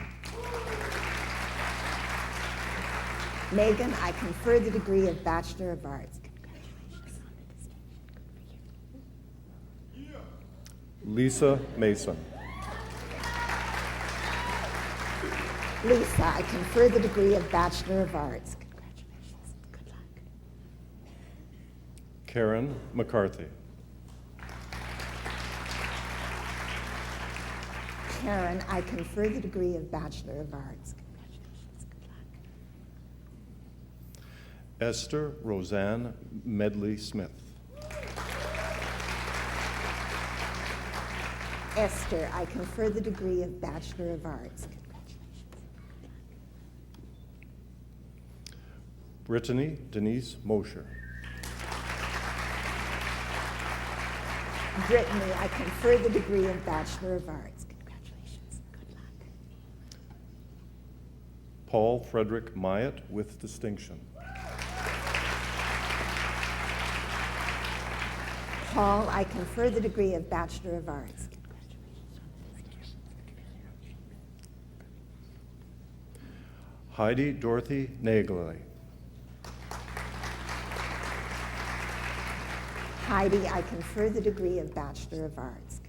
Megan, I confer the degree of Bachelor of Arts. Lisa Mason. Lisa, I confer the degree of Bachelor of Arts. Karen McCarthy. Karen, I confer the degree of Bachelor of Arts. Esther Roseanne Medley Smith. Esther, I confer the degree of Bachelor of Arts. Brittany Denise Mosher. Brittany, I confer the degree of Bachelor of Arts. Paul Frederick Myatt, with distinction. Paul, I confer the degree of Bachelor of Arts. Heidi Dorothy Nagley. Heidi, I confer the degree of Bachelor of Arts.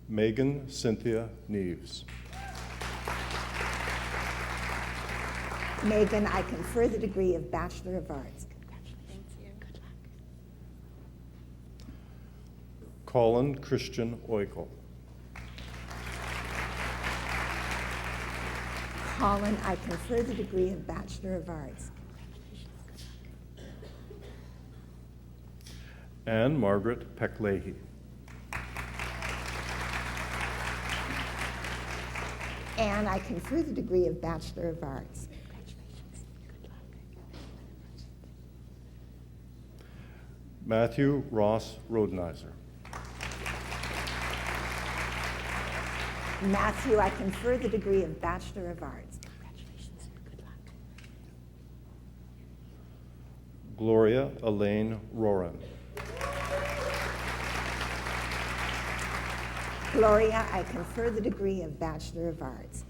Megan Cynthia Neves. Megan, I confer the degree of Bachelor of Arts. Colin Christian Oikel. Colin, I confer the degree of Bachelor of Arts. Anne Margaret Peck-Leahy. Anne, I confer the degree of Bachelor of Arts. Matthew Ross Rodenizer. Matthew, I confer the degree of Bachelor of Arts. Gloria Elaine Roran. Gloria, I confer the degree of Bachelor of Arts.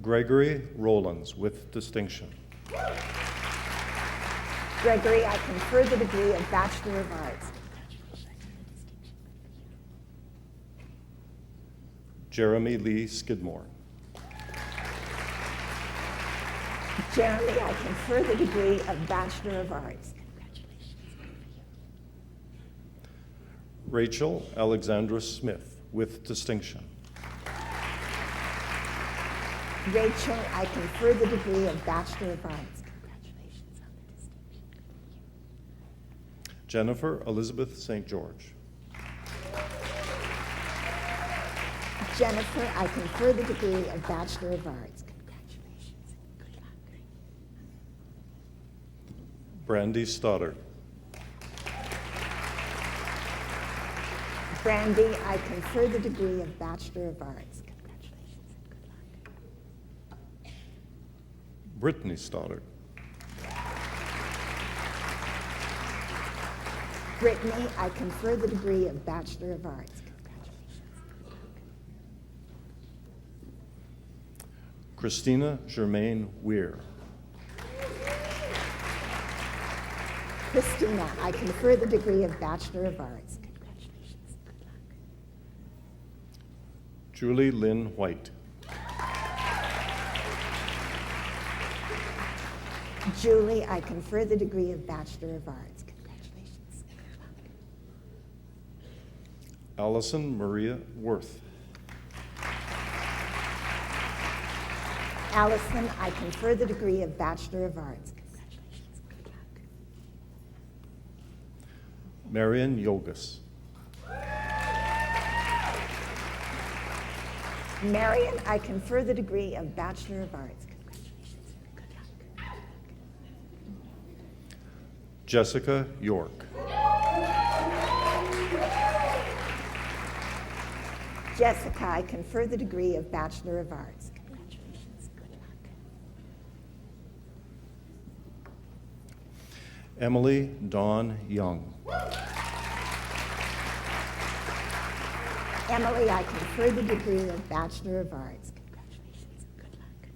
Gregory Rollins, with distinction. Gregory, I confer the degree of Bachelor of Arts. Jeremy Lee Skidmore. Jeremy, I confer the degree of Bachelor of Arts. Rachel Alexandra Smith, with distinction. Rachel, I confer the degree of Bachelor of Arts. Jennifer Elizabeth St. George. Jennifer, I confer the degree of Bachelor of Arts. Brandy Stoddard. Brandy, I confer the degree of Bachelor of Arts. Congratulations and good luck. Brittany Stoddard. Brittany, I confer the degree of Bachelor of Arts. Congratulations. Christina Germaine Weir. Christina, I confer the degree of Bachelor of Arts. Congratulations. Good luck. Julie Lynn White. Julie, I confer the degree of Bachelor of Arts. Congratulations. Good luck. Allison Maria Worth. Allison, I confer the degree of Bachelor of Arts. Congratulations. Good luck. Marion Yogas. Marion, I confer the degree of Bachelor of Arts. Congratulations. Good luck. Jessica York. Jessica, I confer the degree of Bachelor of Arts. Congratulations. Good luck. Emily Dawn Young. Emily, I confer the degree of Bachelor of Arts. Congratulations. Good luck.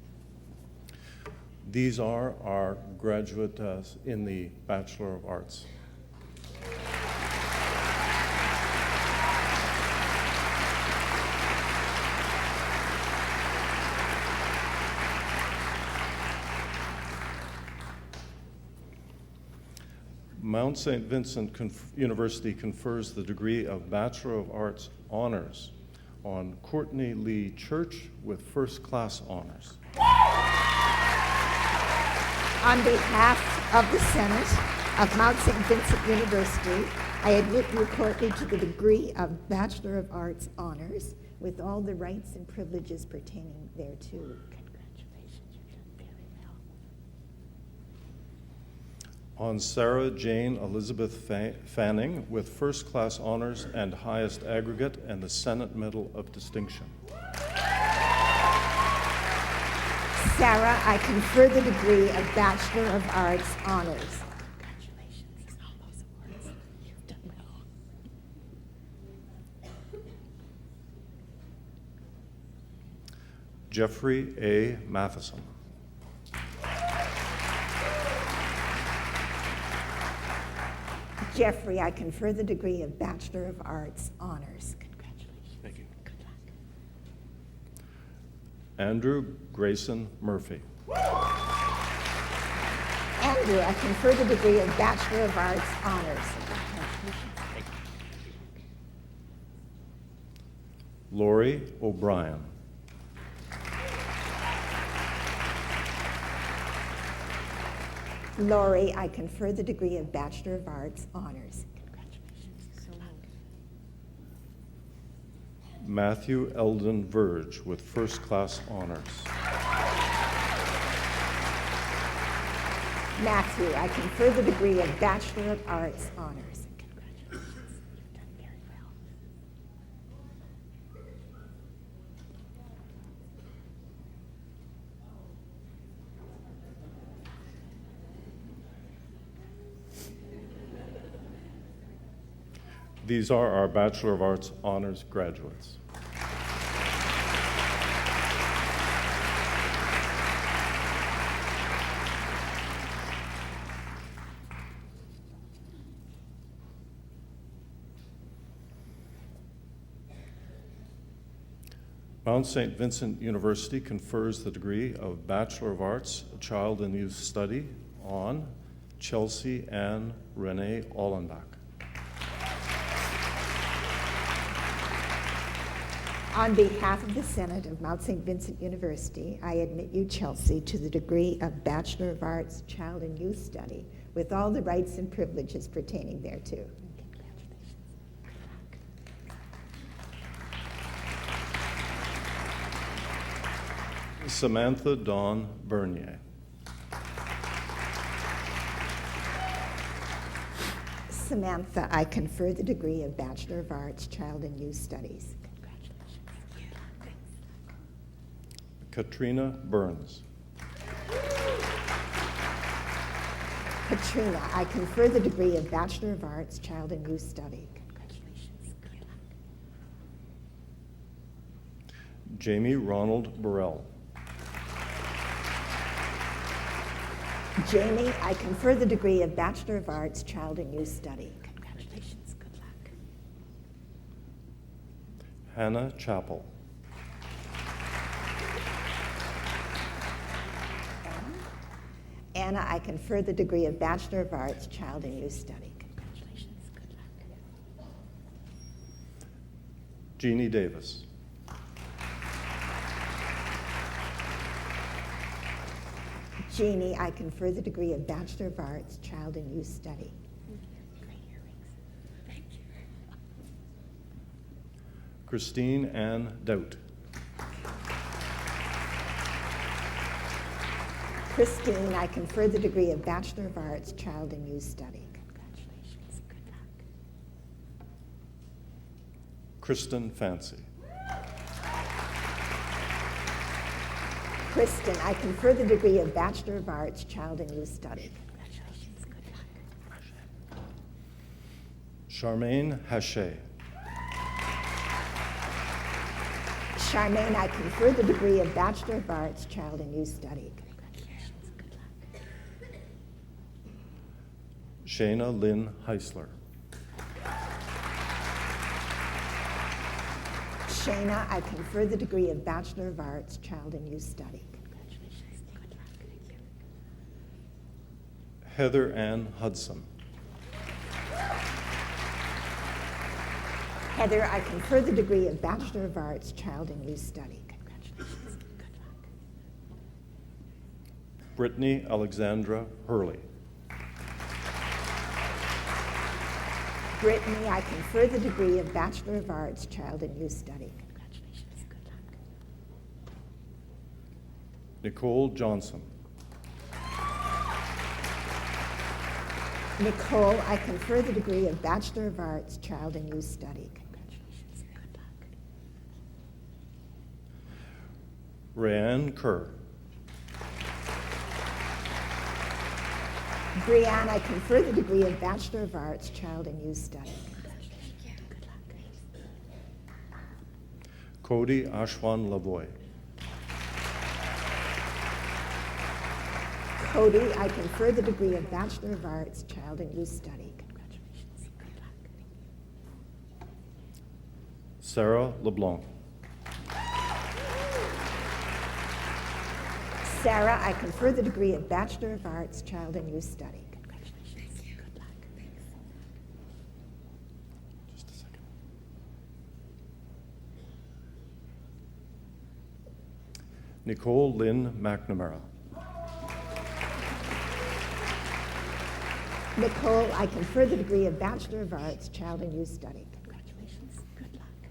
These are our graduate in the Bachelor of Arts. Mount St. Vincent University confers the degree of Bachelor of Arts Honors on Courtney Lee Church with first-class honors. On behalf of the Senate of Mount St. Vincent University, I admit you, Courtney, to the degree of Bachelor of Arts Honors with all the rights and privileges pertaining thereto. Congratulations, you've done very well. On Sarah Jane Elizabeth Fanning with first-class honors and highest aggregate and the Senate Medal of Distinction. Sarah, I confer the degree of Bachelor of Arts Honors. Congratulations on all those awards. You've done well. Jeffrey A. Matheson. Jeffrey, I confer the degree of Bachelor of Arts Honors. Congratulations. Thank you. Good luck. Andrew Grayson Murphy. Andrew, I confer the degree of Bachelor of Arts Honors. Lori O'Brien. Lori, I confer the degree of Bachelor of Arts Honors. Congratulations. Good luck. Matthew Eldon Verge with first-class honors. Matthew, I confer the degree of Bachelor of Arts Honors. Congratulations. You've done very well. These are our Bachelor of Arts Honors graduates. Mount St. Vincent University confers the degree of Bachelor of Arts, Child and Youth Study on Chelsea Ann Renee Ollenbach. On behalf of the Senate of Mount St. Vincent University, I admit you, Chelsea, to the degree of Bachelor of Arts, Child and Youth Study, with all the rights and privileges pertaining thereto. Congratulations. Good luck. Samantha Dawn Bernier. Samantha, I confer the degree of Bachelor of Arts, Child and Youth Studies. Katrina Burns. Katrina, I confer the degree of Bachelor of Arts, Child and Youth Study. Jamie Ronald Burrell. Jamie, I confer the degree of Bachelor of Arts, Child and Youth Study. Congratulations. Good luck. Hannah Chappell. Anna, I confer the degree of Bachelor of Arts, Child and Youth Study. Congratulations. Good luck. Jeannie Davis. Jeannie, I confer the degree of Bachelor of Arts, Child and Youth Study. Great earrings. Thank you. Christine Ann Doubt. Christine, I confer the degree of Bachelor of Arts, Child and Youth Study. Congratulations. Good luck. Kristen Fancy. Kristen, I confer the degree of Bachelor of Arts, Child and Youth Study. Congratulations. Good luck. Charmaine Haché. Charmaine, I confer the degree of Bachelor of Arts, Child and Youth Study. Congratulations. Good luck. Shayna Lynn Heisler. Shayna, I confer the degree of Bachelor of Arts, Child and Youth Study. Congratulations. Good luck. Thank you. Heather Ann Hudson. Heather, I confer the degree of Bachelor of Arts, Child and Youth Study. Congratulations. Good luck. Brittany Alexandra Hurley. Brittany, I confer the degree of Bachelor of Arts, Child and Youth Study. Congratulations. Good luck. Nicole Johnson. Nicole, I confer the degree of Bachelor of Arts, Child and Youth Study. Congratulations. Good luck. Rayanne Kerr. Brianne, I confer the degree of Bachelor of Arts, Child and Youth Study. Good luck. Cody Ashwan Lavoy. Cody, I confer the degree of Bachelor of Arts, Child and Youth Study. Congratulations. Good luck. Sarah LeBlanc. Sarah, I confer the degree of Bachelor of Arts, Child and Youth Study. Congratulations. Good luck. Just a second. Nicole Lynn McNamara. Nicole, I confer the degree of Bachelor of Arts, Child and Youth Study. Congratulations. Good luck.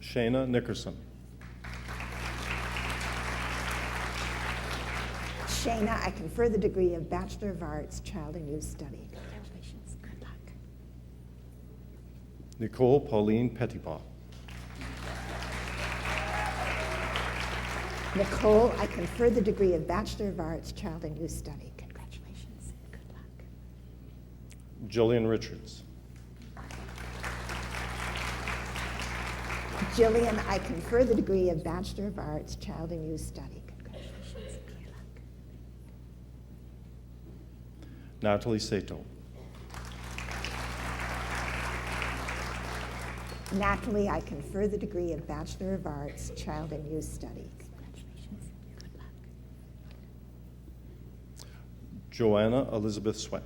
Shayna Nickerson. Shayna, I confer the degree of Bachelor of Arts, Child and Youth Study. Congratulations. Good luck. Nicole Pauline Petitpas. Nicole, I confer the degree of Bachelor of Arts, Child and Youth Study. Congratulations. Good luck. Jillian Richards. Jillian, I confer the degree of Bachelor of Arts, Child and Youth Study. Congratulations. Good luck. Natalie Sato. Natalie, I confer the degree of Bachelor of Arts, Child and Youth Study. Congratulations. Good luck. Joanna Elizabeth Sweat.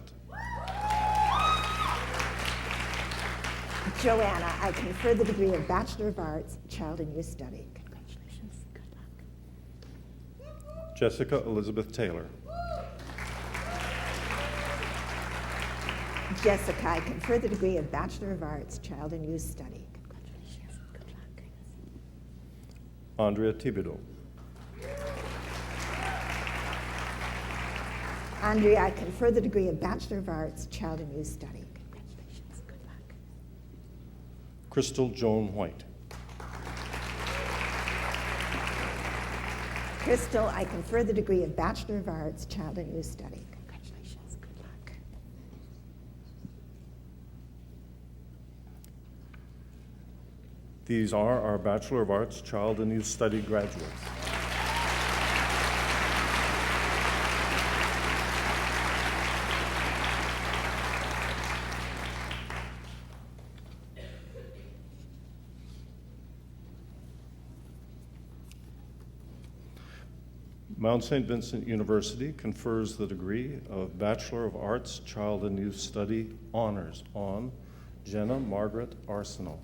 Joanna, I confer the degree of Bachelor of Arts, Child and Youth Study. Congratulations. Good luck. Jessica Elizabeth Taylor. Jessica, I confer the degree of Bachelor of Arts, Child and Youth Study. Congratulations. Good luck. Andrea Thibodeau. Andrea, I confer the degree of Bachelor of Arts, Child and Youth Study. Congratulations. Good luck. Crystal Joan White. Crystal, I confer the degree of Bachelor of Arts, Child and Youth Study. Congratulations. Good luck. These are our Bachelor of Arts, Child and Youth Study graduates. Mount St. Vincent University confers the degree of Bachelor of Arts, Child and Youth Study Honors on Jenna Margaret Arsenal.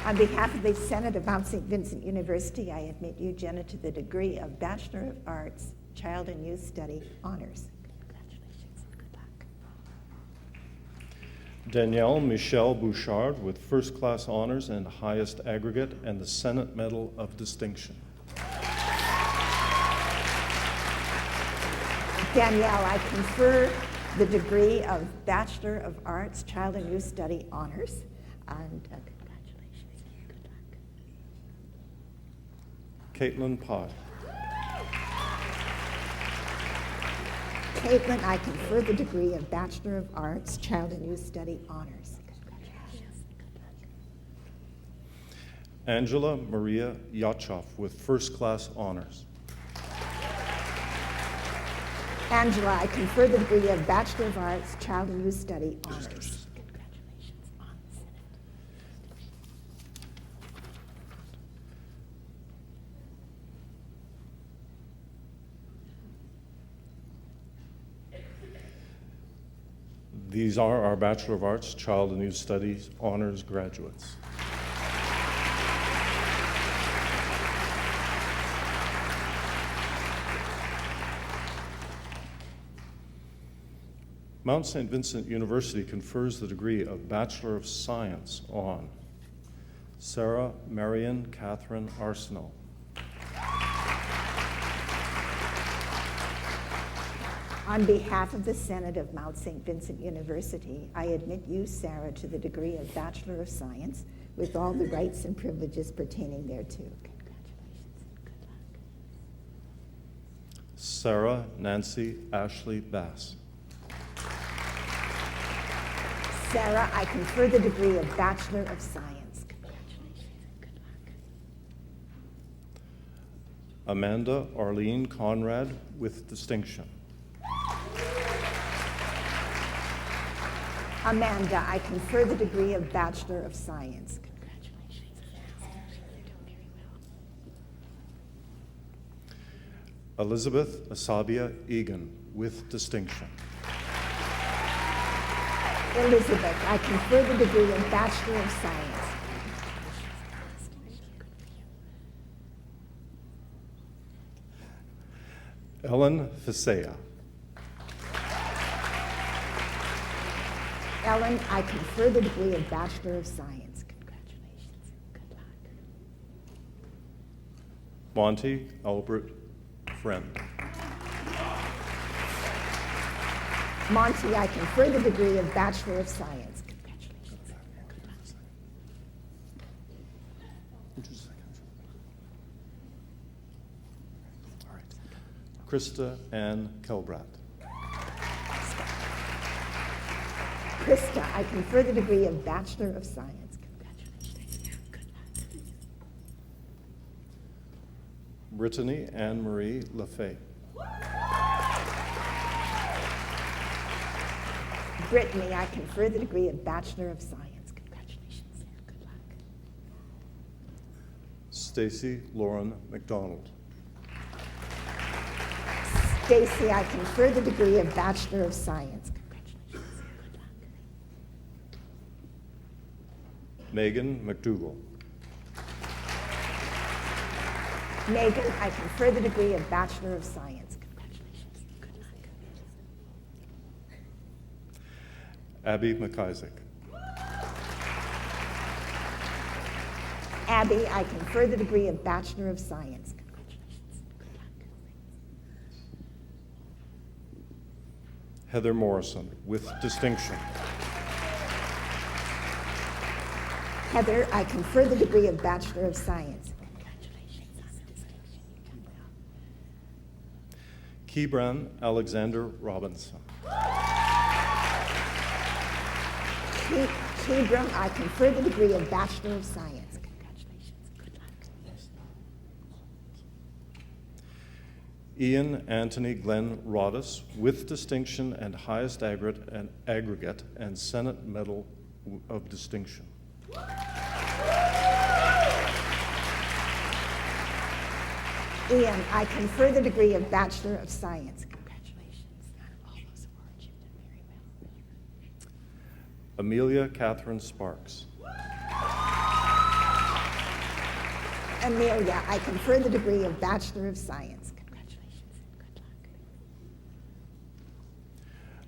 On behalf of the Senate of Mount St. Vincent University, I admit you, Jenna, to the degree of Bachelor of Arts, Child and Youth Study Honors. Congratulations. Good luck. Danielle Michelle Bouchard with first class honors and highest aggregate and the Senate Medal of Distinction. Danielle, I confer the degree of Bachelor of Arts, Child and Youth Study Honors. And Congratulations. Good luck. Caitlin Pott. Caitlin, I confer the degree of Bachelor of Arts, Child and Youth Study Honors. Congratulations. Good luck. Angela Maria Yachov with first class honors. Angela, I confer the degree of Bachelor of Arts, Child and Youth Study Honors. Congratulations on the Senate. These are our Bachelor of Arts, Child and Youth Studies honors graduates. Mount St. Vincent University confers the degree of Bachelor of Science on Sarah Marion Catherine Arsenal. On behalf of the Senate of Mount St. Vincent University, I admit you, Sarah, to the degree of Bachelor of Science with all the rights and privileges pertaining thereto. Congratulations and good luck. Sarah Nancy Ashley Bass. Sarah, I confer the degree of Bachelor of Science. Congratulations and good luck. Amanda Arlene Conrad with distinction. Amanda, I confer the degree of Bachelor of Science. Congratulations. You're doing very well. Elizabeth Asabia Egan with distinction. Elizabeth, I confer the degree of Bachelor of Science. Ellen Fisea. Ellen, I confer the degree of Bachelor of Science. Congratulations. Good luck. Monty Albert Friend. Monty, I confer the degree of Bachelor of Science. Congratulations. Good luck. All right. Krista Ann Kelbrat. Krista, I confer the degree of Bachelor of Science. Congratulations. Good luck. Brittany Anne Marie LaFay. Brittany, I confer the degree of Bachelor of Science. Congratulations. Good luck. Stacy Lauren McDonald. Stacy, I confer the degree of Bachelor of Science. Congratulations. Good luck. Megan McDougall. Megan, I confer the degree of Bachelor of Science. Congratulations. Good luck. Abby McIsaac. Abby, I confer the degree of Bachelor of Science. Congratulations. Good Heather Morrison, with distinction. Heather, I confer the degree of Bachelor of Science. Kebran Alexander Robinson. Kebram, I confer the degree of Bachelor of Science. Ian Anthony Glenn Rodis, with distinction and highest aggregate and Senate Medal of Distinction. Ian, I confer the degree of Bachelor of Science. Amelia Catherine Sparks. Amelia, I confer the degree of Bachelor of Science.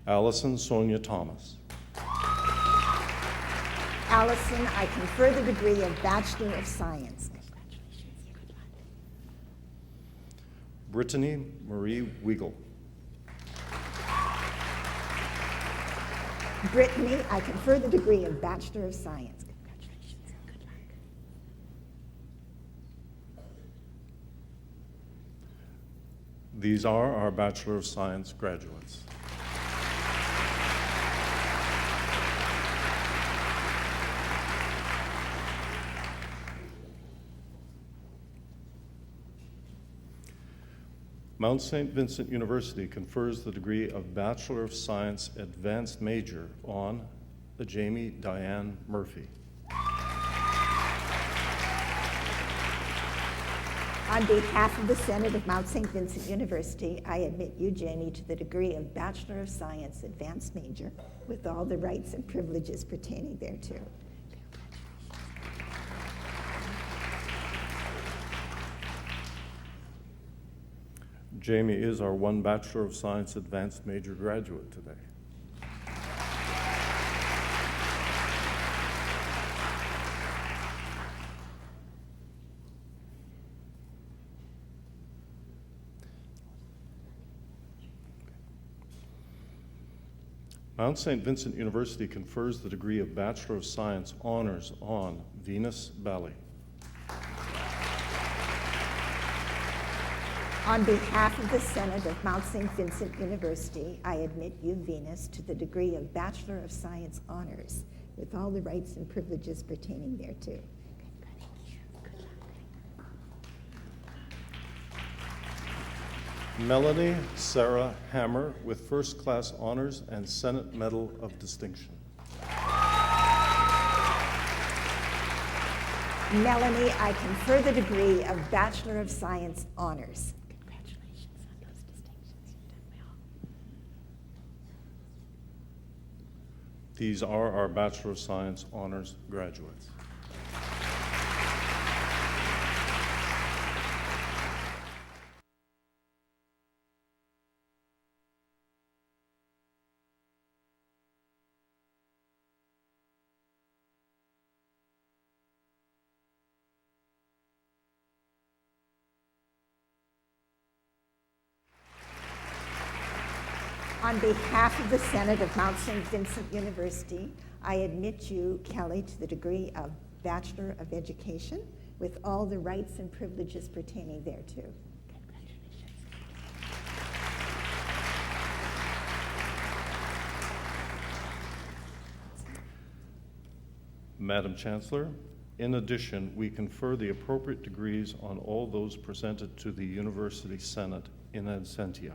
Allison Sonia Thomas. Allison, I confer the degree of Bachelor of Science. Brittany Marie Weigel. Brittany, I confer the degree of Bachelor of Science. These are our Bachelor of Science graduates. Mount St. Vincent University confers the degree of Bachelor of Science Advanced Major on Jamie Diane Murphy. On behalf of the Senate of Mount St. Vincent University, I admit you, Jamie, to the degree of Bachelor of Science Advanced Major with all the rights and privileges pertaining thereto. Jamie is our one Bachelor of Science Advanced Major graduate today. Mount St. Vincent University confers the degree of Bachelor of Science Honors on Venus Bally. On behalf of the Senate of Mount St. Vincent University, I admit you, Venus, to the degree of Bachelor of Science Honors with all the rights and privileges pertaining thereto. Melanie Sarah Hammer with First Class Honors and Senate Medal of Distinction. Melanie, I confer the degree of Bachelor of Science Honors. Congratulations on those distinctions. You've done well. These are our Bachelor of Science Honors graduates. On behalf of the Senate of Mount St. Vincent University, I admit you, Kelly, to the degree of Bachelor of Education with all the rights and privileges pertaining thereto. Madam Chancellor, in addition, we confer the appropriate degrees on all those presented to the University Senate in absentia.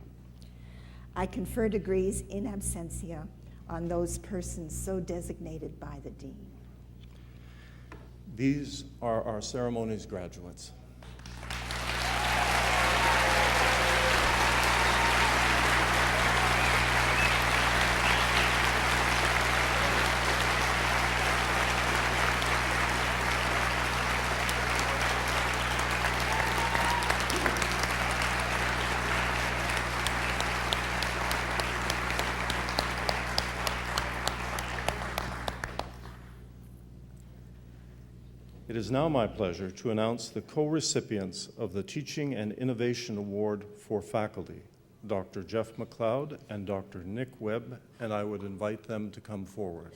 I confer degrees in absentia on those persons so designated by the Dean. These are our ceremonies graduates. It is now my pleasure to announce the co-recipients of the Teaching and Innovation Award for Faculty Dr. Jeff McLeod and Dr. Nick Webb, and I would invite them to come forward.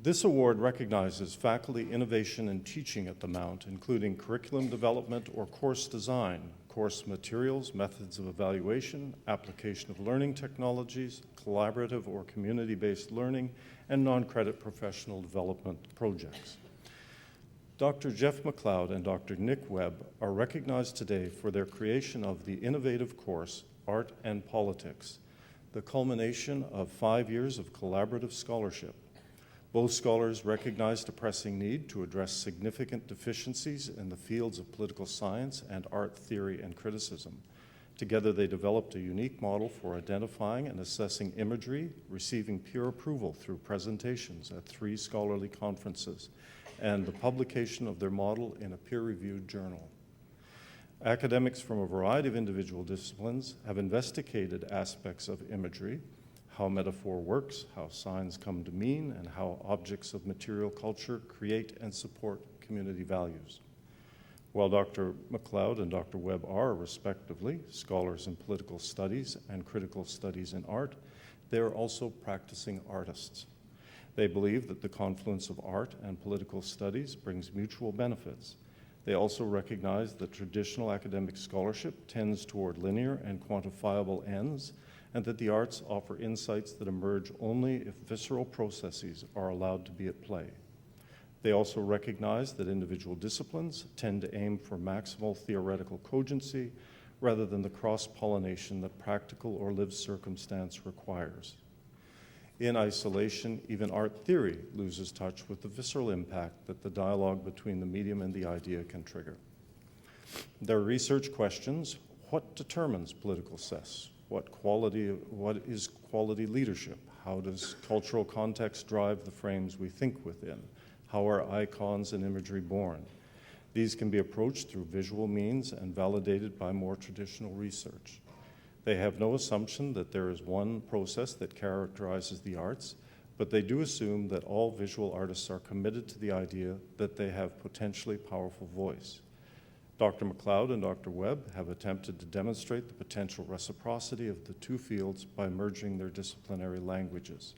This award recognizes faculty innovation and teaching at the Mount, including curriculum development or course design, course materials, methods of evaluation, application of learning technologies, collaborative or community-based learning, and non-credit professional development projects. Dr. Jeff McLeod and Dr. Nick Webb are recognized today for their creation of the innovative course, Art and Politics, the culmination of 5 years of collaborative scholarship. Both scholars recognized a pressing need to address significant deficiencies in the fields of political science and art theory and criticism. Together, they developed a unique model for identifying and assessing imagery, receiving peer approval through presentations at 3 scholarly conferences, and the publication of their model in a peer-reviewed journal. Academics from a variety of individual disciplines have investigated aspects of imagery, how metaphor works, how signs come to mean, and how objects of material culture create and support community values. While Dr. McLeod and Dr. Webb are, respectively, scholars in political studies and critical studies in art, they are also practicing artists. They believe that the confluence of art and political studies brings mutual benefits. They also recognize that traditional academic scholarship tends toward linear and quantifiable ends, and that the arts offer insights that emerge only if visceral processes are allowed to be at play. They also recognize that individual disciplines tend to aim for maximal theoretical cogency rather than the cross-pollination that practical or lived circumstance requires. In isolation, even art theory loses touch with the visceral impact that the dialogue between the medium and the idea can trigger. Their research questions: what determines political success? What is quality leadership? How does cultural context drive the frames we think within? How are icons and imagery born? These can be approached through visual means and validated by more traditional research. They have no assumption that there is one process that characterizes the arts, but they do assume that all visual artists are committed to the idea that they have potentially powerful voice. Dr. McLeod and Dr. Webb have attempted to demonstrate the potential reciprocity of the 2 fields by merging their disciplinary languages.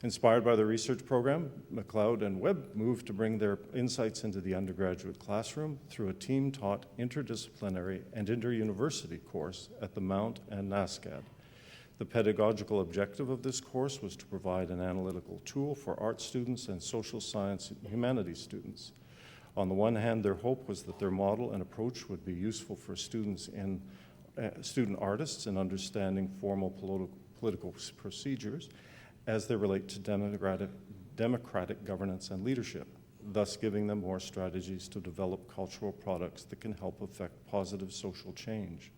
Inspired by the research program, McLeod and Webb moved to bring their insights into the undergraduate classroom through a team-taught interdisciplinary and inter-university course at the Mount and NASCAD. The pedagogical objective of this course was to provide an analytical tool for art students and social science and humanities students. On the one hand, their hope was that their model and approach would be useful for student artists in understanding formal political procedures as they relate to democratic governance and leadership, thus giving them more strategies to develop cultural products that can help affect positive social change.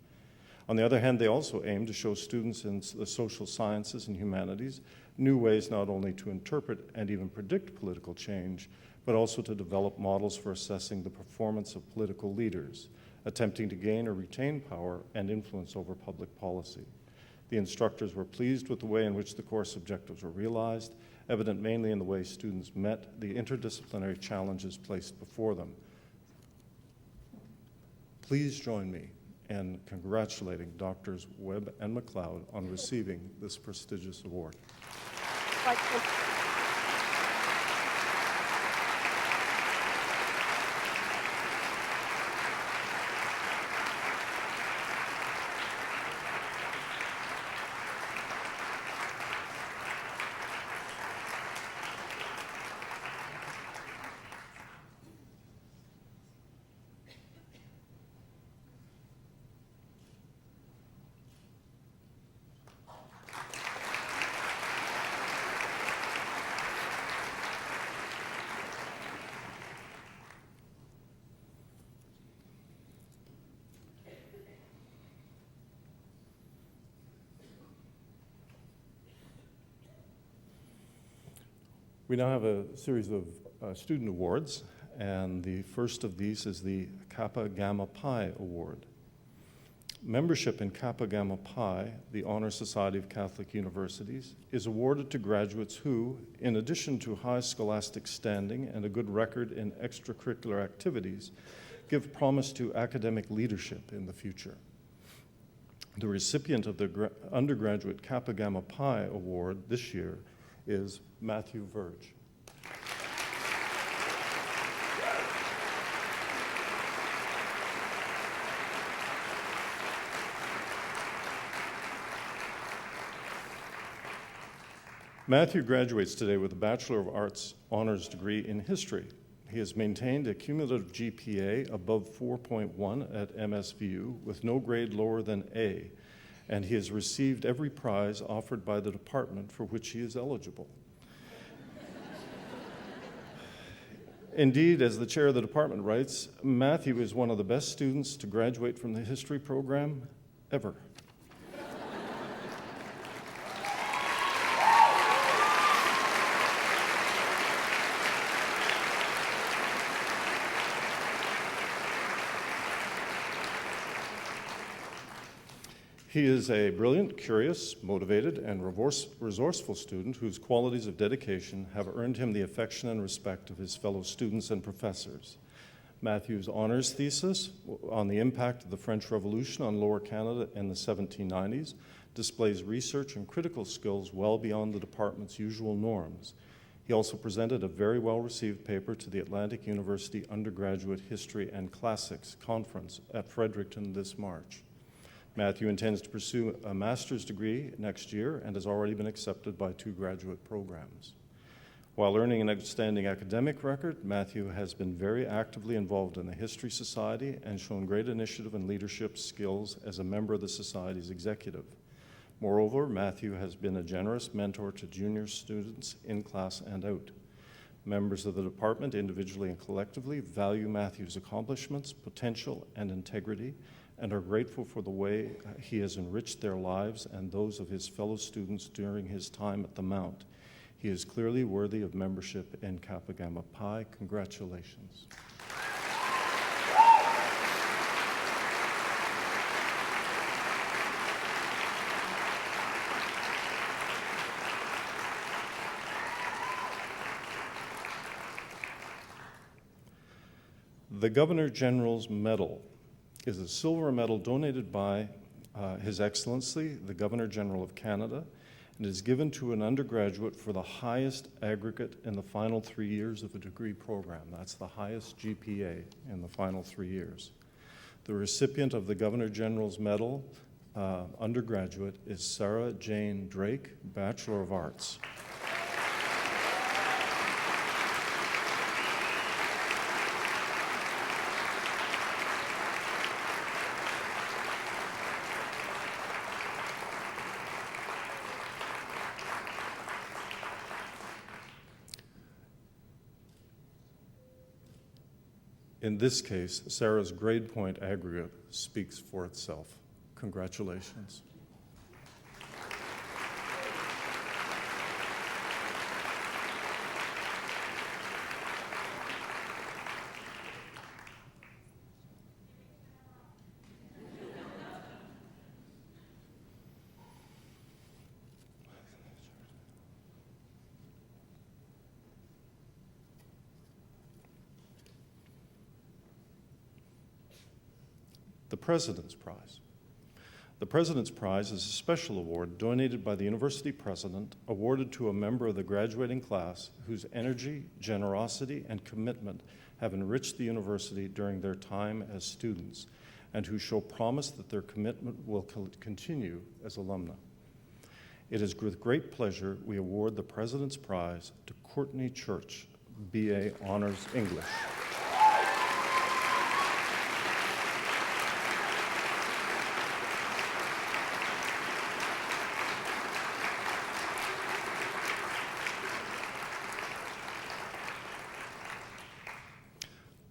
On the other hand, they also aim to show students in the social sciences and humanities new ways not only to interpret and even predict political change, but also to develop models for assessing the performance of political leaders, attempting to gain or retain power and influence over public policy. The instructors were pleased with the way in which the course objectives were realized, evident mainly in the way students met the interdisciplinary challenges placed before them. Please join me in congratulating Drs. Webb and McLeod on receiving this prestigious award. We now have a series of student awards, and the first of these is the Kappa Gamma Pi Award. Membership in Kappa Gamma Pi, the Honor Society of Catholic Universities, is awarded to graduates who, in addition to high scholastic standing and a good record in extracurricular activities, give promise to academic leadership in the future. The recipient of the undergraduate Kappa Gamma Pi Award this year is Matthew Verge. Matthew graduates today with a Bachelor of Arts honors degree in history. He has maintained a cumulative GPA above 4.1 at MSVU with no grade lower than A, and he has received every prize offered by the department for which he is eligible. Indeed, as the chair of the department writes, Matthew is one of the best students to graduate from the history program ever. He is a brilliant, curious, motivated, and resourceful student whose qualities of dedication have earned him the affection and respect of his fellow students and professors. Matthew's honors thesis on the impact of the French Revolution on Lower Canada in the 1790s displays research and critical skills well beyond the department's usual norms. He also presented a very well-received paper to the Atlantic University Undergraduate History and Classics Conference at Fredericton this March. Matthew intends to pursue a master's degree next year and has already been accepted by 2 graduate programs. While earning an outstanding academic record, Matthew has been very actively involved in the History Society and shown great initiative and leadership skills as a member of the Society's executive. Moreover, Matthew has been a generous mentor to junior students in class and out. Members of the department, individually and collectively, value Matthew's accomplishments, potential, and integrity, and are grateful for the way he has enriched their lives and those of his fellow students during his time at the Mount. He is clearly worthy of membership in Kappa Gamma Pi. Congratulations. The Governor General's Medal is a silver medal donated by His Excellency, the Governor General of Canada, and is given to an undergraduate for the highest aggregate in the final 3 years of a degree program. That's the highest GPA in the final 3 years. The recipient of the Governor General's Medal, undergraduate, is Sarah Jane Drake, Bachelor of Arts. In this case, Sarah's grade point aggregate speaks for itself. Congratulations. The President's Prize. The President's Prize is a special award donated by the university president, awarded to a member of the graduating class whose energy, generosity, and commitment have enriched the university during their time as students, and who show promise that their commitment will continue as alumni. It is with great pleasure we award the President's Prize to Courtney Church, BA Honors English.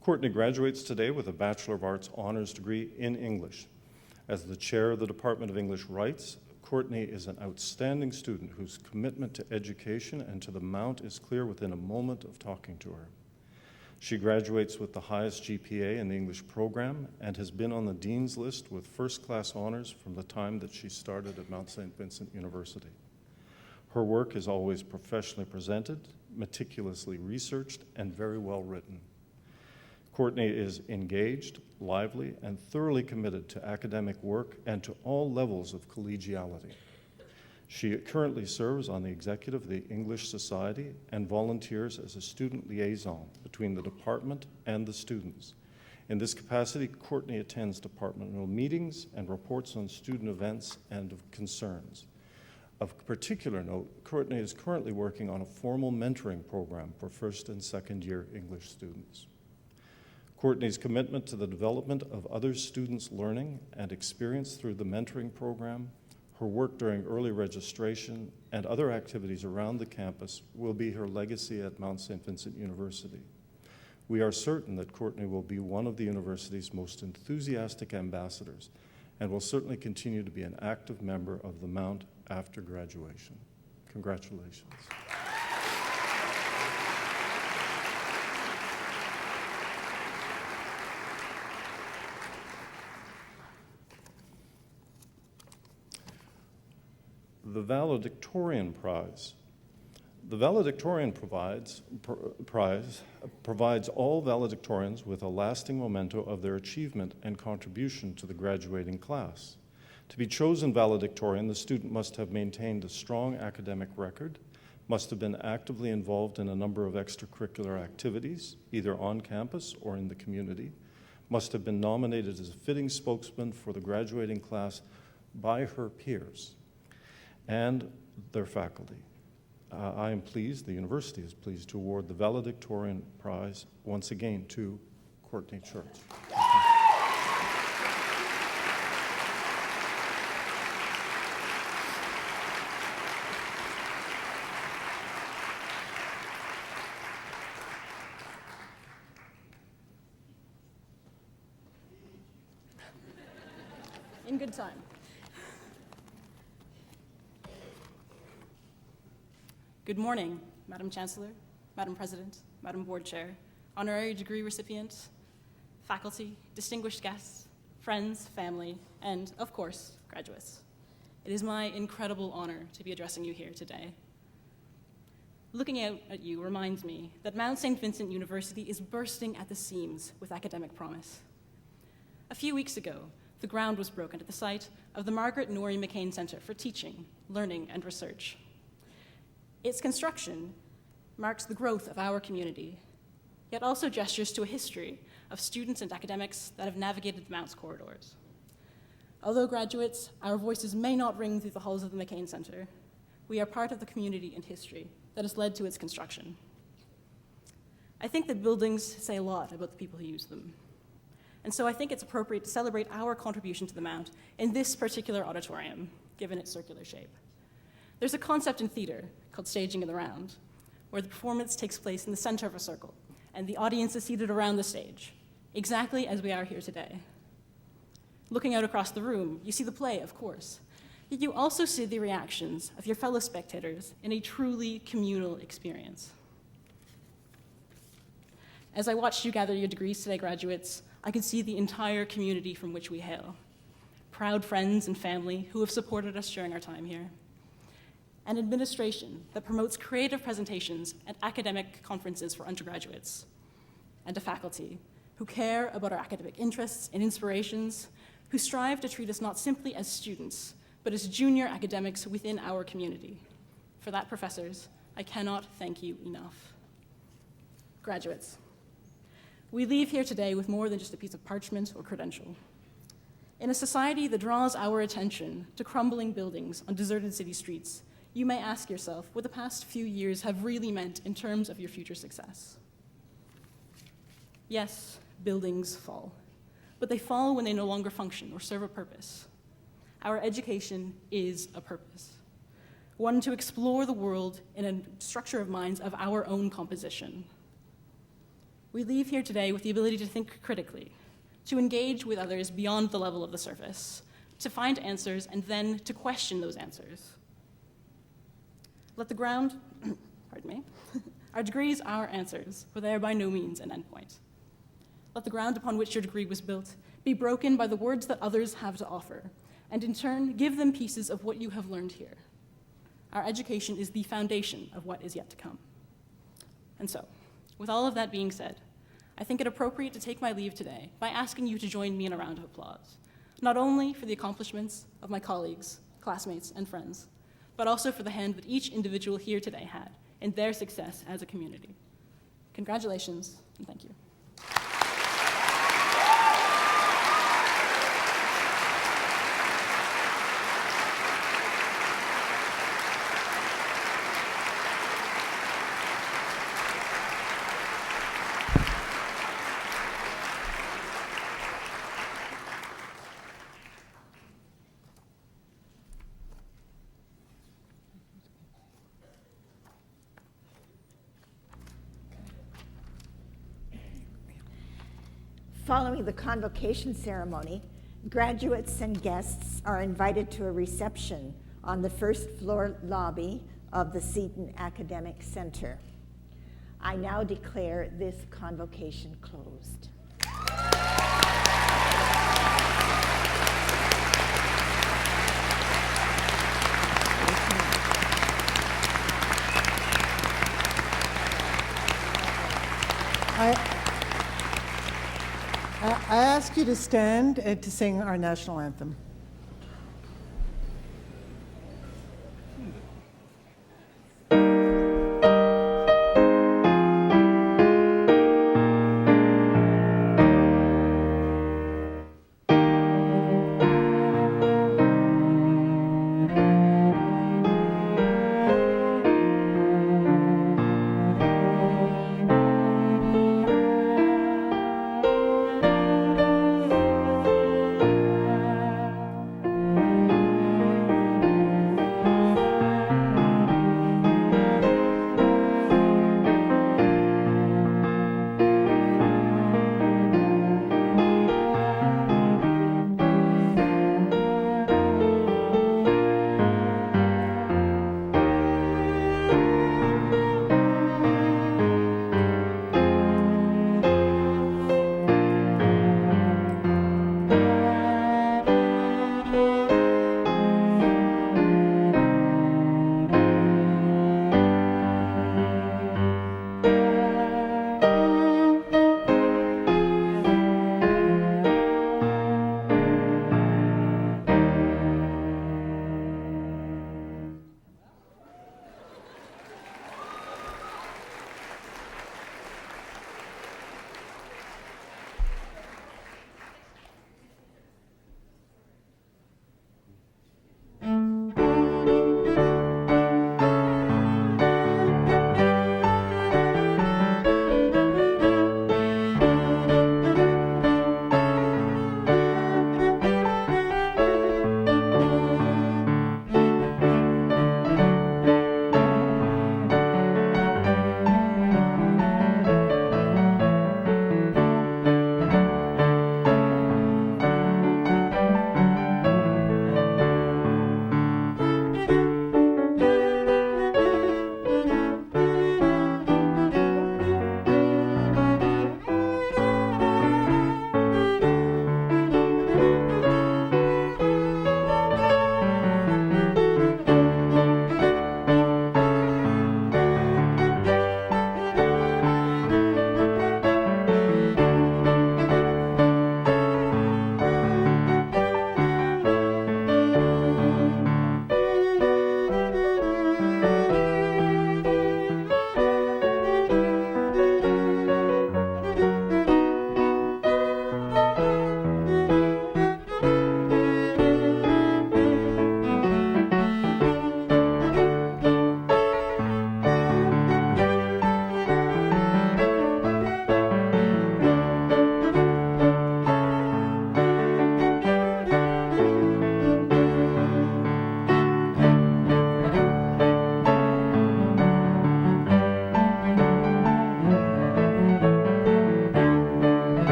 Courtney graduates today with a Bachelor of Arts honors degree in English. As the chair of the Department of English writes, Courtney is an outstanding student whose commitment to education and to the Mount is clear within a moment of talking to her. She graduates with the highest GPA in the English program and has been on the Dean's List with first-class honors from the time that she started at Mount St. Vincent University. Her work is always professionally presented, meticulously researched, and very well written. Courtney is engaged, lively, and thoroughly committed to academic work and to all levels of collegiality. She currently serves on the executive of the English Society and volunteers as a student liaison between the department and the students. In this capacity, Courtney attends departmental meetings and reports on student events and of concerns. Of particular note, Courtney is currently working on a formal mentoring program for first and second year English students. Courtney's commitment to the development of other students' learning and experience through the mentoring program, her work during early registration, and other activities around the campus will be her legacy at Mount St. Vincent University. We are certain that Courtney will be one of the university's most enthusiastic ambassadors and will certainly continue to be an active member of the Mount after graduation. Congratulations. The Valedictorian Prize. The Valedictorian Prize provides all valedictorians with a lasting memento of their achievement and contribution to the graduating class. To be chosen valedictorian, the student must have maintained a strong academic record, must have been actively involved in a number of extracurricular activities, either on campus or in the community, must have been nominated as a fitting spokesman for the graduating class by her peers and their faculty. I am pleased, the university is pleased, to award the Valedictorian Prize once again to Courtney Church. In good time. Good morning, Madam Chancellor, Madam President, Madam Board Chair, honorary degree recipients, faculty, distinguished guests, friends, family, and, of course, graduates. It is my incredible honor to be addressing you here today. Looking out at you reminds me that Mount St. Vincent University is bursting at the seams with academic promise. A few weeks ago, the ground was broken at the site of the Margaret Norrie McCain Center for Teaching, Learning, and Research. Its construction marks the growth of our community, yet also gestures to a history of students and academics that have navigated the Mount's corridors. Although graduates, our voices may not ring through the halls of the McCain Center, we are part of the community and history that has led to its construction. I think that buildings say a lot about the people who use them. And so I think it's appropriate to celebrate our contribution to the Mount in this particular auditorium, given its circular shape. There's a concept in theater called staging in the round, where the performance takes place in the center of a circle, and the audience is seated around the stage, exactly as we are here today. Looking out across the room, you see the play, of course, yet you also see the reactions of your fellow spectators in a truly communal experience. As I watched you gather your degrees today, graduates, I could see the entire community from which we hail. Proud friends and family who have supported us during our time here. An administration that promotes creative presentations at academic conferences for undergraduates. And a faculty who care about our academic interests and inspirations, who strive to treat us not simply as students, but as junior academics within our community. For that, professors, I cannot thank you enough. Graduates, we leave here today with more than just a piece of parchment or credential. In a society that draws our attention to crumbling buildings on deserted city streets, you may ask yourself what the past few years have really meant in terms of your future success. Yes, buildings fall, but they fall when they no longer function or serve a purpose. Our education is a purpose, one to explore the world in a structure of minds of our own composition. We leave here today with the ability to think critically, to engage with others beyond the level of the surface, to find answers and then to question those answers. Let the ground, pardon me, Our degrees are answers, but they are by no means an endpoint. Let the ground upon which your degree was built be broken by the words that others have to offer, and in turn, give them pieces of what you have learned here. Our education is the foundation of what is yet to come. And so, with all of that being said, I think it appropriate to take my leave today by asking you to join me in a round of applause, not only for the accomplishments of my colleagues, classmates, and friends, but also for the hand that each individual here today had in their success as a community. Congratulations, and thank you. Following the convocation ceremony, graduates and guests are invited to a reception on the first floor lobby of the Seton Academic Center. I now declare this convocation closed. I ask you to stand and to sing our national anthem.